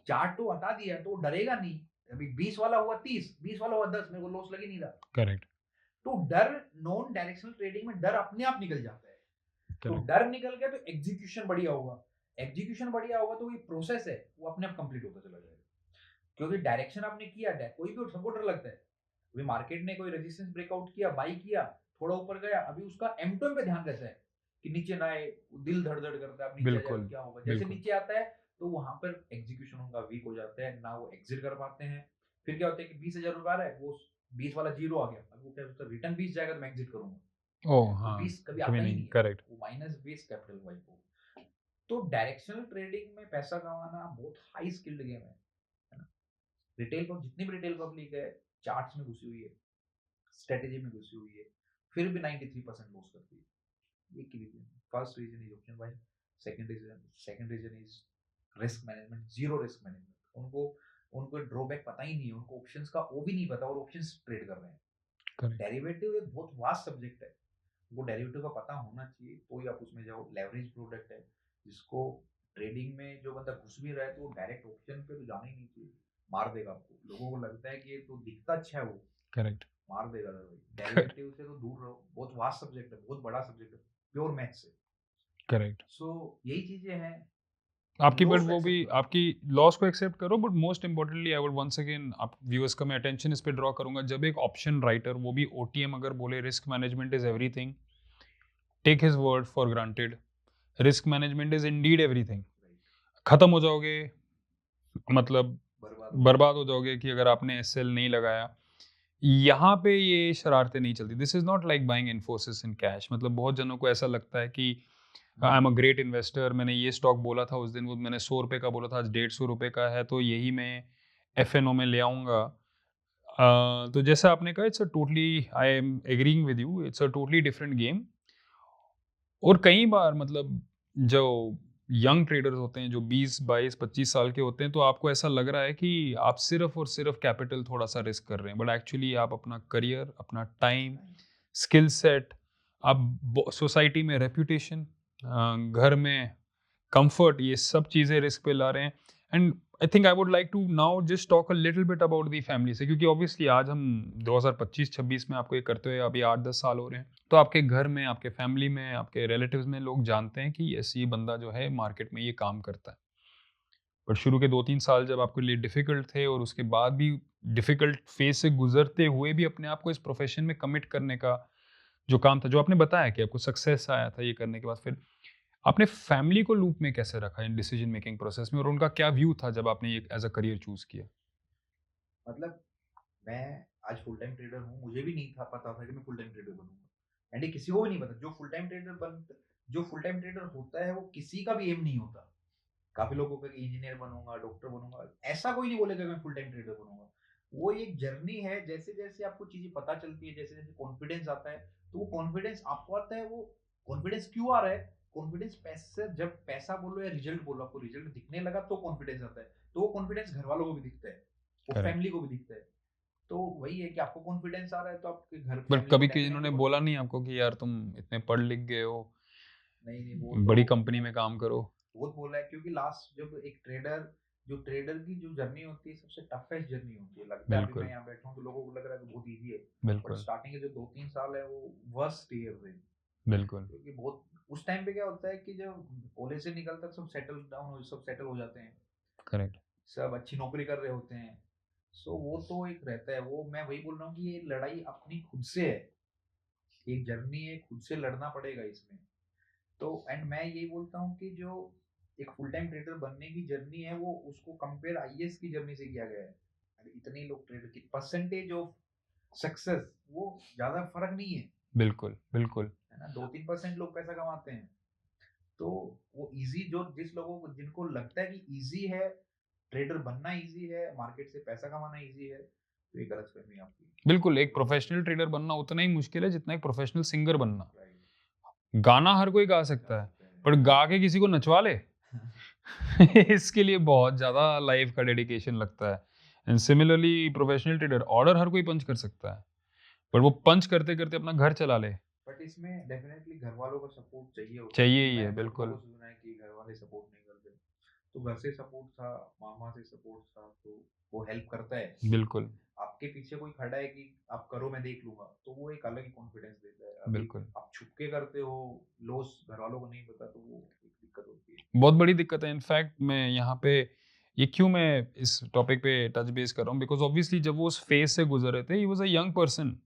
चार्ट तो हटा दिया तो वो डरेगा नहीं। अभी 20 वाला हुआ 30, 20 वाला हुआ 10, मेरे को लॉस लग ही नहीं रहा। करेक्ट। तो डर, नॉन डायरेक्शनल ट्रेडिंग में डर अपने आप निकल जाता है। तो करेक्ट। डर निकल गया तो एग्जीक्यूशन बढ़िया होगा। एग्जीक्यूशन बढ़िया होगा तो ये प्रोसेस है वो अपने आप कंप्लीट होता चला जाएगा। क्योंकि डायरेक्शन आपने किया, कोई भी सबको डर लगता है। अभी मार्केट ने कोई रेजिस्टेंस ब्रेकआउट किया, बाई किया, थोड़ा ऊपर गया, अभी उसका एम पे ध्यान कैसा है कि नीचे ना आए, दिल धड़ धड़ करता है, अब नीचे आ जाएगा बिल्कुल। क्या होगा। जैसे बिल्कुल। नीचे आता है तो वहां पर एग्जीक्यूशन उनका वीक हो जाता है, ना वो एग्जिट कर पाते हैं। फिर क्या होता है कि 20,000 रुपए आ रहा है, वो 20 वाला जीरो आ गया, अब वो क्या सोचता है, रिटर्न 20 जाएगा तो मैं एग्जिट करूंगा। ओ वो हाँ। 20 कभी कभी आता ही नहीं। नहीं है, करेक्ट। वो -20 कैपिटल वाइप हो। तो डायरेक्शनल ट्रेडिंग में पैसा कमाना बहुत हाई स्किल्ड गेम है ना। रिटेल पर जितनी भी रिटेल पब्लिक है, चार्ट्स में घुसी हुई है, स्ट्रेटेजी में घुसी हुई है, फिर भी 93% लॉस करती है। एक ही reason, first reason is option buying, second reason is risk management, zero risk management. उनको उनको ड्रॉबैक पता ही नहीं है, उनको ऑप्शंस का वो भी नहीं पता और ऑप्शंस ट्रेड कर रहे हैं। करेक्ट। डेरिवेटिव एक बहुत वास्ट सब्जेक्ट है, वो डेरिवेटिव का पता होना चाहिए तो ही आप उसमें जाओ। लेवरेज प्रोडक्ट है, जिसको ट्रेडिंग में जो बंदा घुस भी रहा है तो वो डायरेक्ट ऑप्शन पे तो जाना ही नहीं चाहिए, मार देगा आपको। लोगों को लगता है कि ये तो दिखता अच्छा है, वो करेक्ट। मार देगा भाई। डेरिवेटिव से तो दूर रहो, बहुत वास्ट सब्जेक्ट है, बहुत बड़ा सब्जेक्ट है, प्योर मैथ्स है। करेक्ट। सो यही चीजें हैं। आपकी बट लॉस को वो भी एक्सेप्ट करो। आपकी लॉस को एक्सेप्ट करो, but most importantly I would once again आप व्यूअर्स का मैं अटेंशन इस पे ड्रॉ करूंगा। जब एक ऑप्शन राइटर, वो भी ओटीएम, अगर बोले risk management is everything, take his word for granted. Risk management is indeed everything. खत्म हो जाओगे, मतलब बर्बाद हो जाओगे कि अगर आपने एसएल नहीं लगाया। यहाँ पे ये शरारतें नहीं चलती। This is not like buying Infosys in cash. मतलब बहुत जनों को ऐसा लगता है कि I am a great investor, मैंने ये स्टॉक बोला था उस दिन, वो मैंने 100 रुपये का बोला था, आज 150 रुपये का है, तो यही मैं एफएनओ में ले आऊँगा। तो जैसा आपने कहा, it's a totally, I am agreeing with you, it's a totally different game. और कई बार मतलब जो यंग ट्रेडर्स होते हैं, जो 20 22 25 साल के होते हैं, तो आपको ऐसा लग रहा है कि आप सिर्फ और सिर्फ कैपिटल थोड़ा सा रिस्क कर रहे हैं, बट एक्चुअली आप अपना करियर, अपना टाइम, स्किल सेट, आप सोसाइटी में रेपुटेशन, घर में कंफर्ट, ये सब चीज़ें रिस्क पे ला रहे हैं। And I think I would like to now just talk a little bit about the family से, क्योंकि ऑब्वियसली आज हम 2025-26 में आपको ये करते हुए अभी 8-10 साल हो रहे हैं, तो आपके घर में, आपके फैमिली में, आपके रिलेटिव्स में लोग जानते हैं कि यस, ये बंदा जो है मार्केट में ये काम करता है। पर शुरू के 2-3 साल जब आपके लिए डिफिकल्ट थे, और उसके बाद भी डिफिकल्ट फेज से गुजरते हुए भी अपने आप को इस प्रोफेशन में कमिट करने का जो काम था, जो आपने बताया कि आपको सक्सेस आया था ये करने के बाद, फिर आपने फैमिली को लूप में कैसे रखा इन डिसीजन मेकिंग प्रोसेस में, और उनका क्या व्यू था जब आपने ये एज अ करियर चूज किया? मतलब मैं आज फुल टाइम ट्रेडर हूँ, मुझे भी नहीं था पता था कि मैं फुल टाइम ट्रेडर बनूंगा। एंड ये किसी को भी नहीं पता। जो फुल टाइम ट्रेडर होता है वो किसी का भी एम नहीं होता। काफी लोगों का इंजीनियर बनूंगा, डॉक्टर बनूंगा, ऐसा कोई नहीं बोलेगा मैं फुल टाइम ट्रेडर बनूंगा। वो एक जर्नी है। जैसे जैसे आपको चीजें पता चलती है, जैसे जैसे कॉन्फिडेंस आता है, तो वो कॉन्फिडेंस आपको आता है। वो कॉन्फिडेंस क्यों आ रहा है? कॉन्फिडेंस पैसे, जब पैसा बोलो या रिजल्ट बोलो, आपको रिजल्ट दिखने लगा तो कॉन्फिडेंस आता है, तो वो कॉन्फिडेंस घर वालों को भी दिखता है, वो करेक्ट। फैमिली को भी दिखता है। तो वही है कि आपको कॉन्फिडेंस आ रहा है तो आपके घर बट फैमिली को कभी किसी डेफिनेटली इन्होंने बोला नहीं आपको कि यार तुम इतने पढ़ लिख गए हो, नहीं नहीं, वो बड़ी तो कंपनी में काम करो? बहुत बोला है, क्योंकि लास्ट जब एक ट्रेडर, जो ट्रेडर की जो जर्नी होती है सबसे टफेस्ट जर्नी होती है, लगता है अभी बिल्कुल मैं यहाँ बैठा हूँ तो लोगों को लग रहा है कि बहुत इजी है, बट बिल्कुल स्टार्टिंग के जो 2-3 साल है वो वर्स्ट ईयर थे, बिल्कुल। क्योंकि बहुत उस टाइम पे क्या होता है कि जब कॉलेज से निकलकर सब सेटल डाउन हो, सब सेटल हो जाते हैं, करेक्ट। सब अच्छी नौकरी कर रहे होते हैं, सो वो तो एक रहता है, वो मैं वही बोल रहा हूँ कि ये लड़ाई अपनी खुद से है, एक जर्नी है, खुद से लड़ना पड़ेगा इसमें। तो एंड मैं यही बोलता हूँ कि जो एक फुल टाइम ट्रेडर बनने की जर्नी है वो उसको कंपेयर आईएएस की जर्नी से किया गया है। अरे इतने लोग ट्रेडर की परसेंटेज ऑफ सक्सेस वो ज्यादा फर्क नहीं है, बिल्कुल बिल्कुल। है ना, 2-3% लोग पैसा कमाते हैं। तो वो इजी, जो जिस लोगों को जिनको लगता है कि इजी है ट्रेडर बनना, इजी है मार्केट से पैसा कमाना, इजी है, तो ये गलत फहमी है आपकी। बिल्कुल, एक प्रोफेशनल ट्रेडर बनना उतना ही मुश्किल है जितना एक प्रोफेशनल सिंगर बनना। राइट, गाना हर कोई गा सकता है, पर गा के किसी को नचवा ले इसके लिए बहुत ज़्यादा लाइफ का डेडिकेशन लगता है। And similarly professional trader order हर कोई पंच कर सकता है, पर वो पंच करते-करते अपना घर चला ले। बट इसमें डेफिनेटली घर वालों का सपोर्ट चाहिए होता है, चाहिए क्योंकि ही है, मैं बहुत बिल्कुल। लोगों से सुना है कि घर वाले सपोर्ट नहीं करते, तो घर से सपोर्ट था, मामा से सपोर्ट था, तो वो हेल्प करता है। बिल्कुल, आपके पीछे कोई खड़ा है कि आप करो मैं देख लूंगा, तो वो एक अलग ही कॉन्फिडेंस देता है। अभी बिल्कुल। आप छुप के करते हो, लॉस घर वालों को नहीं पता, तो वो एक दिक्कत होती है। बहुत बड़ी दिक्कत है। इनफैक्ट मैं यहाँ पे ये क्यों मैं इस टॉपिक पे टच बेस कर रहा हूँ, बिकॉज़ ऑब्वियसली जब वो उस फेज़ से गुज़र रहे थे, he was a young person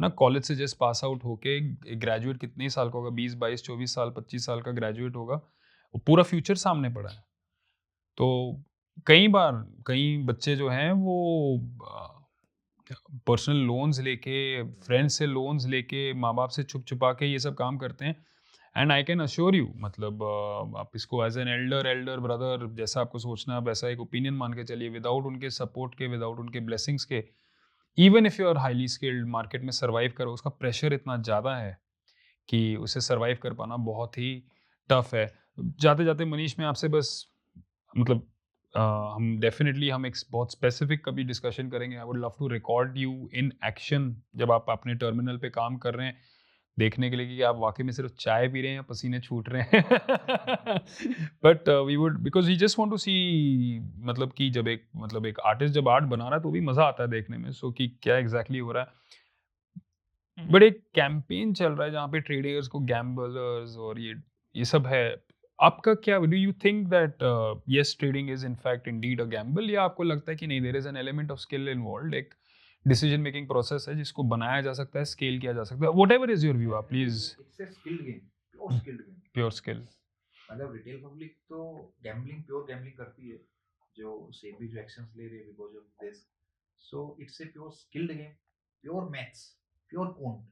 ना, कॉलेज से जस्ट पास आउट होके एक ग्रेजुएट कितने साल का होगा, 20, 22, 24 साल, 25 साल का ग्रेजुएट होगा। वो पूरा फ्यूचर सामने पड़ा है। तो कई बार कई बच्चे जो हैं वो पर्सनल लोन्स लेके, फ्रेंड्स से लोन्स लेके, माँ-बाप से छुप-छुपा के ये सब काम करते हैं। And I can assure you, मतलब आप इसको एज़ एन एल्डर ब्रदर जैसा आपको सोचना है, वैसा एक ओपिनियन मान के चलिए, विदाउट उनके सपोर्ट के, विदाउट उनके ब्लेसिंग्स के, even if you are highly skilled, market में सर्वाइव करो, उसका प्रेशर इतना ज़्यादा है कि उसे सर्वाइव कर पाना बहुत ही टफ है। जाते-जाते मनीष, मैं आपसे बस मतलब हम डेफिनिटली हम एक बहुत स्पेसिफिक कभी डिस्कशन करेंगे। I would love to record you in action जब आप अपने टर्मिनल पे काम कर रहे हैं, देखने के लिए कि आप वाक़ई में सिर्फ़ चाय पी रहे हैं या पसीने छूट रहे हैं। But we would, because we just want to see, मतलब कि जब एक आर्टिस्ट जब आर्ट बना रहा है तो भी मज़ा आता है देखने में, सो कि क्या एग्ज़ैक्टली हो रहा है। बट एक कैंपेन चल रहा है जहाँ पे ट्रेडर्स को गैम्बलर्स और ये सब है। आपका क्या, do you think that yes trading is in fact indeed a gamble, या आपको लगता है कि नहीं, there is an element of skill involved, एक डिसीजन मेकिंग प्रोसेस है जिसको बनाया जा सकता है, स्केल किया जा सकता है? व्हाटएवर इज योर व्यू, आप please. It's a skilled game, pure skilled game. Pure skill. मतलब रिटेल पब्लिक तो गैम्बलिंग, प्योर गैम्बलिंग करती है, जो सेबी जो एक्शंस ले रही है because of this, so it's a pure skilled game, pure maths, pure quant,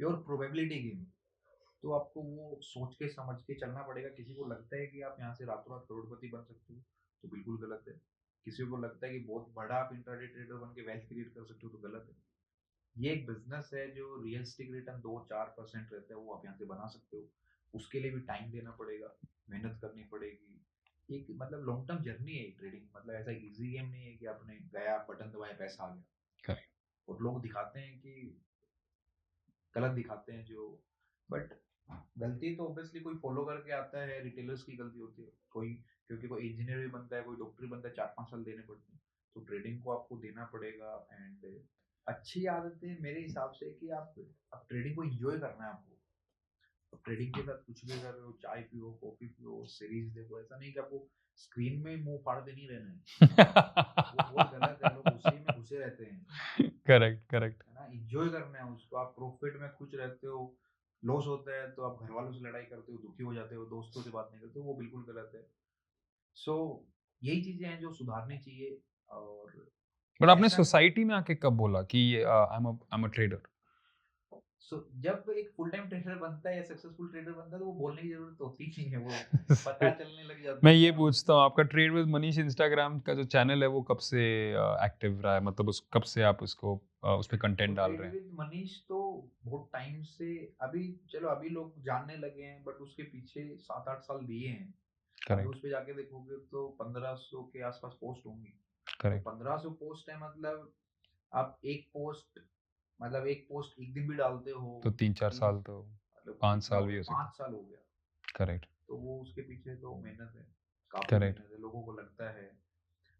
pure probability game. तो आपको वो सोच के समझ के चलना पड़ेगा। किसी को लगता है कि आप यहाँ से रातों रात करोड़पति बन सकते हो तो बिल्कुल गलत है। किसी को लगता है कि बहुत बड़ा आप इंट्राडे ट्रेडर बन के वेल्थ क्रिएट कर सकते हो तो गलत है। ये एक बिजनेस है जो रियलिस्टिक रिटर्न 2-4% रहता है, वो आप यहाँ से बना सकते हो। उसके लिए भी टाइम देना पड़ेगा, मेहनत करनी पड़ेगी। एक मतलब लॉन्ग टर्म जर्नी है ट्रेडिंग, मतलब ऐसा इजी गेम नहीं है कि आपने गया बटन दबाया पैसा आ गया। और लोग दिखाते हैं कि गलत दिखाते हैं जो, बट गलती तो ऑब्वियसली कोई फॉलो करके आता है, रिटेलर्स की गलती होती है कोई, क्योंकि कोई इंजीनियर भी बनता है, कोई डॉक्टर भी बनता है, 4-5 साल देने पड़ते हैं। तो ट्रेडिंग को आपको देना पड़ेगा। एंड अच्छी आदतें मेरे हिसाब से कि आप ट्रेडिंग को एंजॉय करना है आपको। तो ट्रेडिंग के साथ कुछ भी कर रहे हो, चाय पियो, कॉफी पियो, सीरीज देखो, ऐसा नहीं कि आपको स्क्रीन में मुंह फाड़ते नहीं रहना है। वो बहुत गलत है, लोग उसी में घुसे रहते हैं। Correct correct. है ना, एंजॉय करना है उसको। आप प्रॉफिट में खुश रहते हो, लॉस होता है तो आप घर वालों से लड़ाई करते हो, दुखी हो जाते हो, दोस्तों से बात नहीं करते हो, वो बिल्कुल गलत है। सो यही चीजें हैं जो सुधारनी चाहिए। और बट आपने ऐसा सोसाइटी में आके कब बोला कि आई एम अ ट्रेडर? जब एक फुल टाइम ट्रेडर बनता है या सक्सेसफुल ट्रेडर बनता है तो वो बोलने की जरूरत होती ही नहीं है, वो पता चलने लग जाता मैं है। ये पूछता हूँ, आपका ट्रेड विद मनीष इंस्टाग्राम का जो चैनल है वो कब से एक्टिव रहा है, मतलब उस कब से आप उसको उस पे तो कंटेंट डाल ट्रेड रहे हैं? विद मनीष तो बहुत टाइम से, अभी चलो अभी लोग जानने लगे हैं, बट उसके पीछे 7-8 साल दिए हैं। अभी करेक्ट उस पे जाके देखोगे तो 1500 के आसपास पोस्ट होंगी। तो करेक्ट 1500 पोस्ट है, मतलब आप एक पोस्ट एक दिन भी डालते हो तो 3-4 तीन, साल तो मतलब 5 कितना साल हो भी गया, हो सकते 5 साल हो गया। करेक्ट तो वो उसके पीछे तो मेहनत है, काफी करेक्ट मेहनत है, लोगों को लगता है।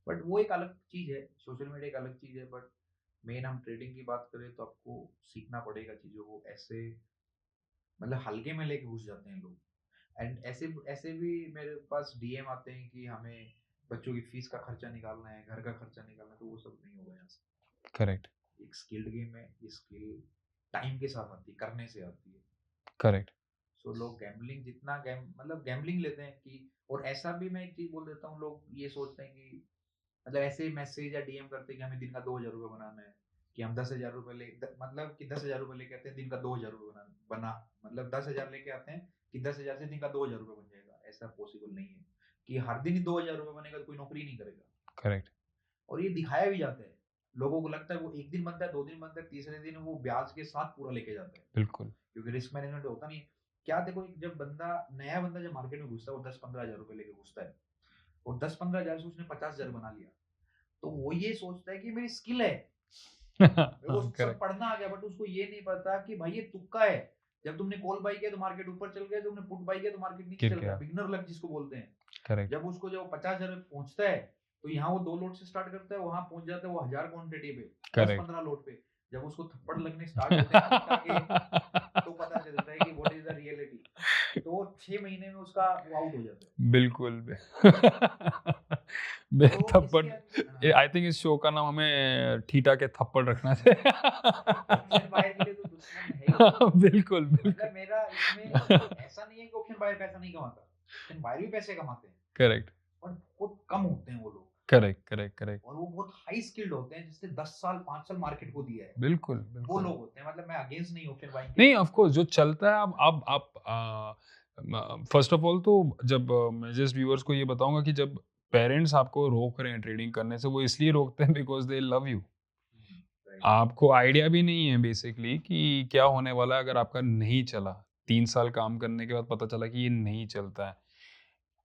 बट वो एक अलग चीज है, सोशल मीडिया एक अलग चीज है। बट मेन हम ट्रेडिंग की बात करें तो आपको सीखना पड़ेगा चीजों को। ऐसे मतलब हल्के में लेके घुस जाते हैं लोग। एंड ऐसे ऐसे भी मेरे पास डीएम आते हैं कि हमें बच्चों की फीस का खर्चा निकालना है, घर का खर्चा निकालना है, तो वो सब नहीं होगा यहाँ से। करेक्ट एक स्किल्ड गेम है, ये स्किल टाइम के साथ आती है, करने से आती है। करेक्ट सो लोग गैम्बलिंग जितना मतलब गैम्बलिंग लेते हैं कि, और ऐसा भी मैं एक चीज बोल देता हूँ, लोग ये सोचते हैं कि मतलब ऐसे मैसेज या डीएम करते हैं कि हमें दिन का 2000 रुपये बनाना है, कि हम 10,000 रुपये मतलब कि 10,000 रुपये लेके आते हैं, दिन का 2000 रुपये बना मतलब 10,000 लेके आते हैं कि 10,000 से दिन का 2000 रुपये बन जाएगा। ऐसा पॉसिबल नहीं है कि हर दिन ही 2000 रुपये बनेगा, तो कोई नौकरी नहीं करेगा। करेक्ट और ये दिखाया भी जाता है, लोगों को लगता है वो एक दिन बनता है, 2 दिन बनता है, तीसरे दिन वो ब्याज के साथ पूरा लेके जाता है, बिल्कुल क्योंकि रिस्क मैनेजमेंट होता नहीं है। क्या देखो, जब नया बंदा जब मार्केट में घुसता है, वो 10-15 हजार रुपए लेके घुसता है, और 10-15 हजार से उसने 50,000 बना लिया, तो वो ये सोचता है कि मेरी स्किल है, मेरे को सब करेक्ट पढ़ना आ गया। बट उसको ये नहीं पता कि भाई ये तुक्का है। जब तुमने कॉल बाई किया तो मार्केट ऊपर चल गया, तुमने पुट बाई किया तो मार्केट नीचे गिर चल गया, गया बिगनर लक जिसको बोलते हैं। करेक्ट जब उसको जब 50,000 पहुंचता है, तो यहाँ वो 2 लोट से स्टार्ट करता है, वहां पहुंच जाता है वो 1000 क्वांटिटी पे, करेक्ट 10-15 लोट पे। जब उसको थप्पड़ लगने स्टार्ट होते हैं ना के, तो पता चलता है कि व्हाट इज द रियलिटी। तो 6 महीने में उसका वो आउट हो जाता है। बिल्कुल तो थप्पड़ इसके आई थिंक इस शो का नाम हमें ठीटा के थप्पड़ रखना चाहिए ऑप्शन बायर के लिए तो दुश्मन है ही। बिल्कुल मतलब बिल्कुल मेरा इसमें ऐसा नहीं है कि ऑप्शन बायर पैसा नहीं कमाता, ऑप्शन बायर भी पैसे कमाते हैं, करेक्ट और बहुत कम होते हैं वो लोग, करेक्ट करेक्ट करेक्ट और वो बहुत हाई स्किल्ड होते हैं, जिसने 10 साल 5 साल मार्केट को दिया है। बिल्कुल वो बिल्कुल लोग होते हैं, मतलब मैं अगेंस्ट नहीं ऑप्शन बाइंग नहीं ऑफ कोर्स जो चलता है अब आप फर्स्ट ऑफ ऑल तो जब मैं जस्ट व्यूअर्स को ये बताऊंगा कि जब पेरेंट्स आपको रोक रहे हैं ट्रेडिंग करने से वो इसलिए रोकते हैं बिकॉज दे लव यू आपको आइडिया भी नहीं है बेसिकली कि क्या होने वाला है अगर आपका नहीं चला 3 साल काम करने के बाद पता चला कि ये नहीं चलता है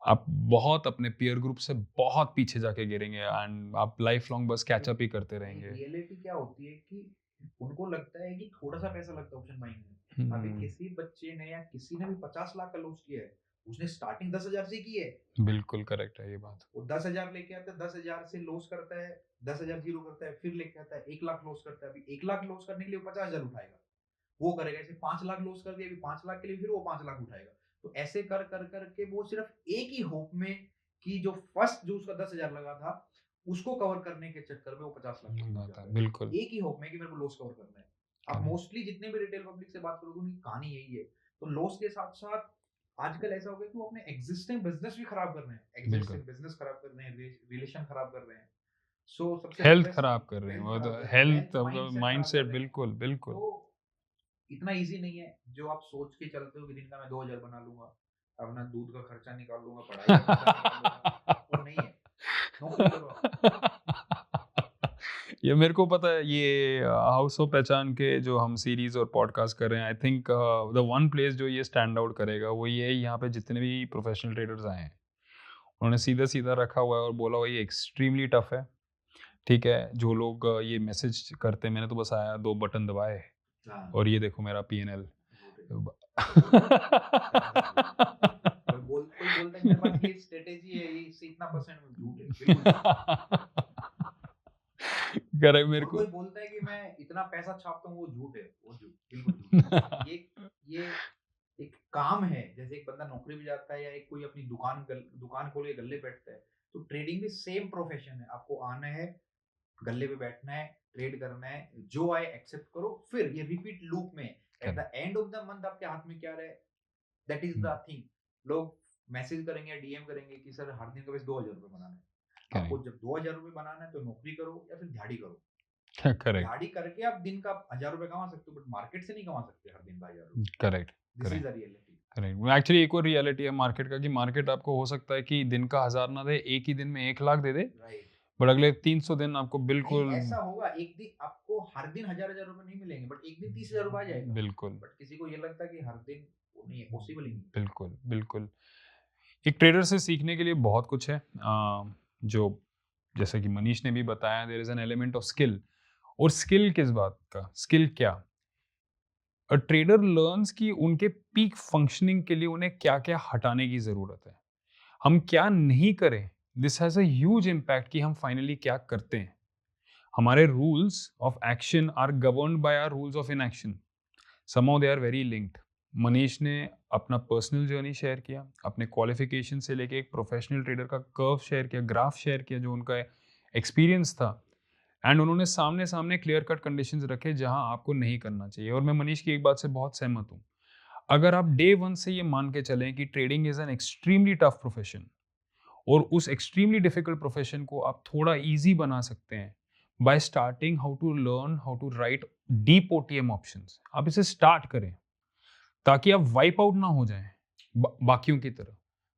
आप बहुत अपने पीयर ग्रुप से बहुत पीछे जाके गिरेंगे एंड आप लाइफ लॉन्ग बस कैचअप ही करते रहेंगे रियलिटी क्या होती है कि उनको लगता है कि थोड़ा सा पैसा लगता है ऑप्शन बाइंग में। अभी किसी बच्चे ने या किसी ने भी 50 लाख का लॉस किया है, उसने स्टार्टिंग 10,000 से की है। बिल्कुल करेक्ट है ये बात वो 10,000 लेके आता है, 10,000 से लॉस करता है, 10,000 जीरो करता है, फिर लेके आता है 1 लाख लॉस करता है। अभी 1 लाख लॉस करने के लिए 50,000 उठाएगा, वो करेगा। ऐसे 5 लाख लॉस कर दिया, अभी 5 लाख के लिए फिर वो 5 लाख उठाएगा। तो ऐसे कर कर करके वो सिर्फ एक ही होप में कि जो फर्स्ट जो उसका 10,000 लगा था उसको कवर करने के चक्कर में वो 50 लाख तक पहुंच जाता है, बिल्कुल एक ही होप में कि मेरे को लॉस कवर करना है। आप Correct. मोस्टली जितने भी रिटेल पब्लिक से बात करोगे उनकी कहानी यही है। तो लॉस के साथ साथ आजकल ऐसा हो गया कि वो अपने एग्जिस्टिंग बिजनेस भी खराब कर रहे हैं, एग्जिस्टिंग बिजनेस खराब कर रहे हैं, रिलेशन खराब कर रहे हैं। सो सबसे हेल्थ best खराब कर रहे हैं health वो खराब तो कर रहे हैं, हेल्थ health mindset खराब माइंडसेट कर रहे हैं। बिल्कुल बिल्कुल तो इतना इजी नहीं है जो आप सोच के चलते हो कि दिन का मैं 2,000 बना लूंगा, अपना दूध का खर्चा निकाल लूंगा, पढ़ाई का खर्चा निकाल लूंगा। वो नहीं है, नौकरी करो आप। ये मेरे को पता है ये हाउस ऑफ पहचान के जो हम सीरीज और पॉडकास्ट कर रहे हैं I think the one place जो ये स्टैंड आउट करेगा वो ये है यहाँ पे जितने भी प्रोफेशनल ट्रेडर्स आए हैं उन्होंने सीधा सीधा रखा हुआ है और बोला हुआ ये एक्सट्रीमली टफ है ठीक है जो लोग ये मैसेज करते हैं मैंने तो बस आया 2 बटन दबाए हाँ, और ये देखो मेरा पीएनएल कोई बोलता है मेरे पास ये स्ट्रेटेजी है, ये इससे इतना परसेंट में झूठ है, बिल्कुल झूठ है। करेक्ट मेरे और को कोई बोलता है कि मैं इतना पैसा छापता हूँ, वो झूठ है, वो झूठ, बिल्कुल झूठ है। ये एक काम है, जैसे एक बंदा नौकरी पे जाता है या एक कोई अपनी दुकान खोल के गल्ले बैठता है, तो ट्रेडिंग भी सेम प्रोफेशन है। आपको आना है, गल्ले पे बैठना है, ट्रेड करना है, जो आए एक्सेप्ट करो, फिर ये रिपीट लूप में at the end of the month आपके हाथ में क्या रहे, दैट इज द थिंग। लोग मैसेज करेंगे, डीएम करेंगे कि सर हर दिन का बस 2,000 रुपये बनाना है। आपको जब 2,000 रुपये बनाना है तो नौकरी करो या फिर दिहाड़ी करो। करेक्ट दिहाड़ी करके आप दिन का 1,000 रुपये कमा सकते हो, बट मार्केट से नहीं कमा सकते हर दिन का 1,000 रुपये। Correct this is the reality. Correct actually एक और रियलिटी है मार्केट का कि मार्केट आपको हो सकता है कि दिन का 1000 ना दे एक ही दिन में 1 लाख दे दे राइट, बट अगले 300 दिन आपको नहीं, बिल्कुल ऐसा होगा एक दिन आपको हर दिन 1000 रुपए नहीं मिलेंगे, बट एक दिन 30,000 रुपए आ जाएगा। बिल्कुल बट किसी को ये लगता है कि हर दिन वो नहीं है, पॉसिबल ही नहीं है। बिल्कुल बिल्कुल एक ट्रेडर से सीखने के लिए बहुत कुछ है, जो जैसे कि मनीष ने भी बताया, there is an element of skill. और स्किल किस बात का, स्किल क्या, अ ट्रेडर लर्न्स कि उनके पीक फंक्शनिंग के लिए उन्हें क्या क्या हटाने की जरूरत है, हम क्या नहीं करें। This has a huge impact कि हम फाइनली क्या करते हैं। हमारे rules of action are governed by our rules of inaction, somehow they are very linked। Manish ने अपना पर्सनल जर्नी शेयर किया, अपने क्वालिफिकेशन से लेके एक प्रोफेशनल ट्रेडर का कर्व शेयर किया, ग्राफ शेयर किया जो उनका एक्सपीरियंस था। एंड उन्होंने सामने सामने क्लियर कट कंडीशंस रखे जहां आपको नहीं करना चाहिए। और मैं मनीष की एक बात से बहुत सहमत हूं, अगर आप डे वन से ये मान के चलें कि trading is an extremely tough profession, और उस एक्सट्रीमली डिफिकल्ट प्रोफेशन को आप थोड़ा इजी बना सकते हैं by starting how to learn how to write deep OTM options. आप इसे स्टार्ट करें ताकि आप वाइप आउट ना हो जाएं बाकियों की तरह,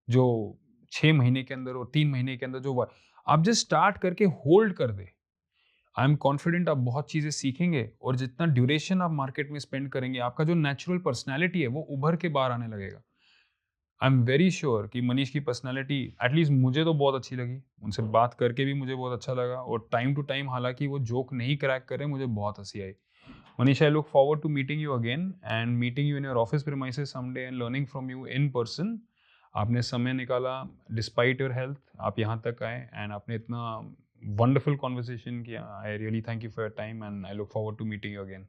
जो 6 महीने के अंदर और 3 महीने के अंदर आप जस्ट स्टार्ट करके होल्ड कर दे। आई एम कॉन्फिडेंट आप बहुत चीजें सीखेंगे, और जितना ड्यूरेशन आप मार्केट में स्पेंड करेंगे आपका जो नेचुरल पर्सनैलिटी है वो उभर के बाहर आने लगेगा। आई एम वेरी श्योर कि मनीष की पर्सनैलिटी एटलीस्ट मुझे तो बहुत अच्छी लगी, उनसे बात करके भी मुझे बहुत अच्छा लगा, और टाइम टू टाइम हालांकि वो जोक नहीं क्रैक करे मुझे बहुत हंसी आई। Manish, I look forward to meeting you again and meeting you in your office premises someday and learning from you in person. आपने समय निकाला डिस्पाइट योर हेल्थ, आप यहाँ तक आए एंड आपने इतना वंडरफुल कॉन्वर्सेशन किया। I really thank you for your time and I look forward to meeting you again.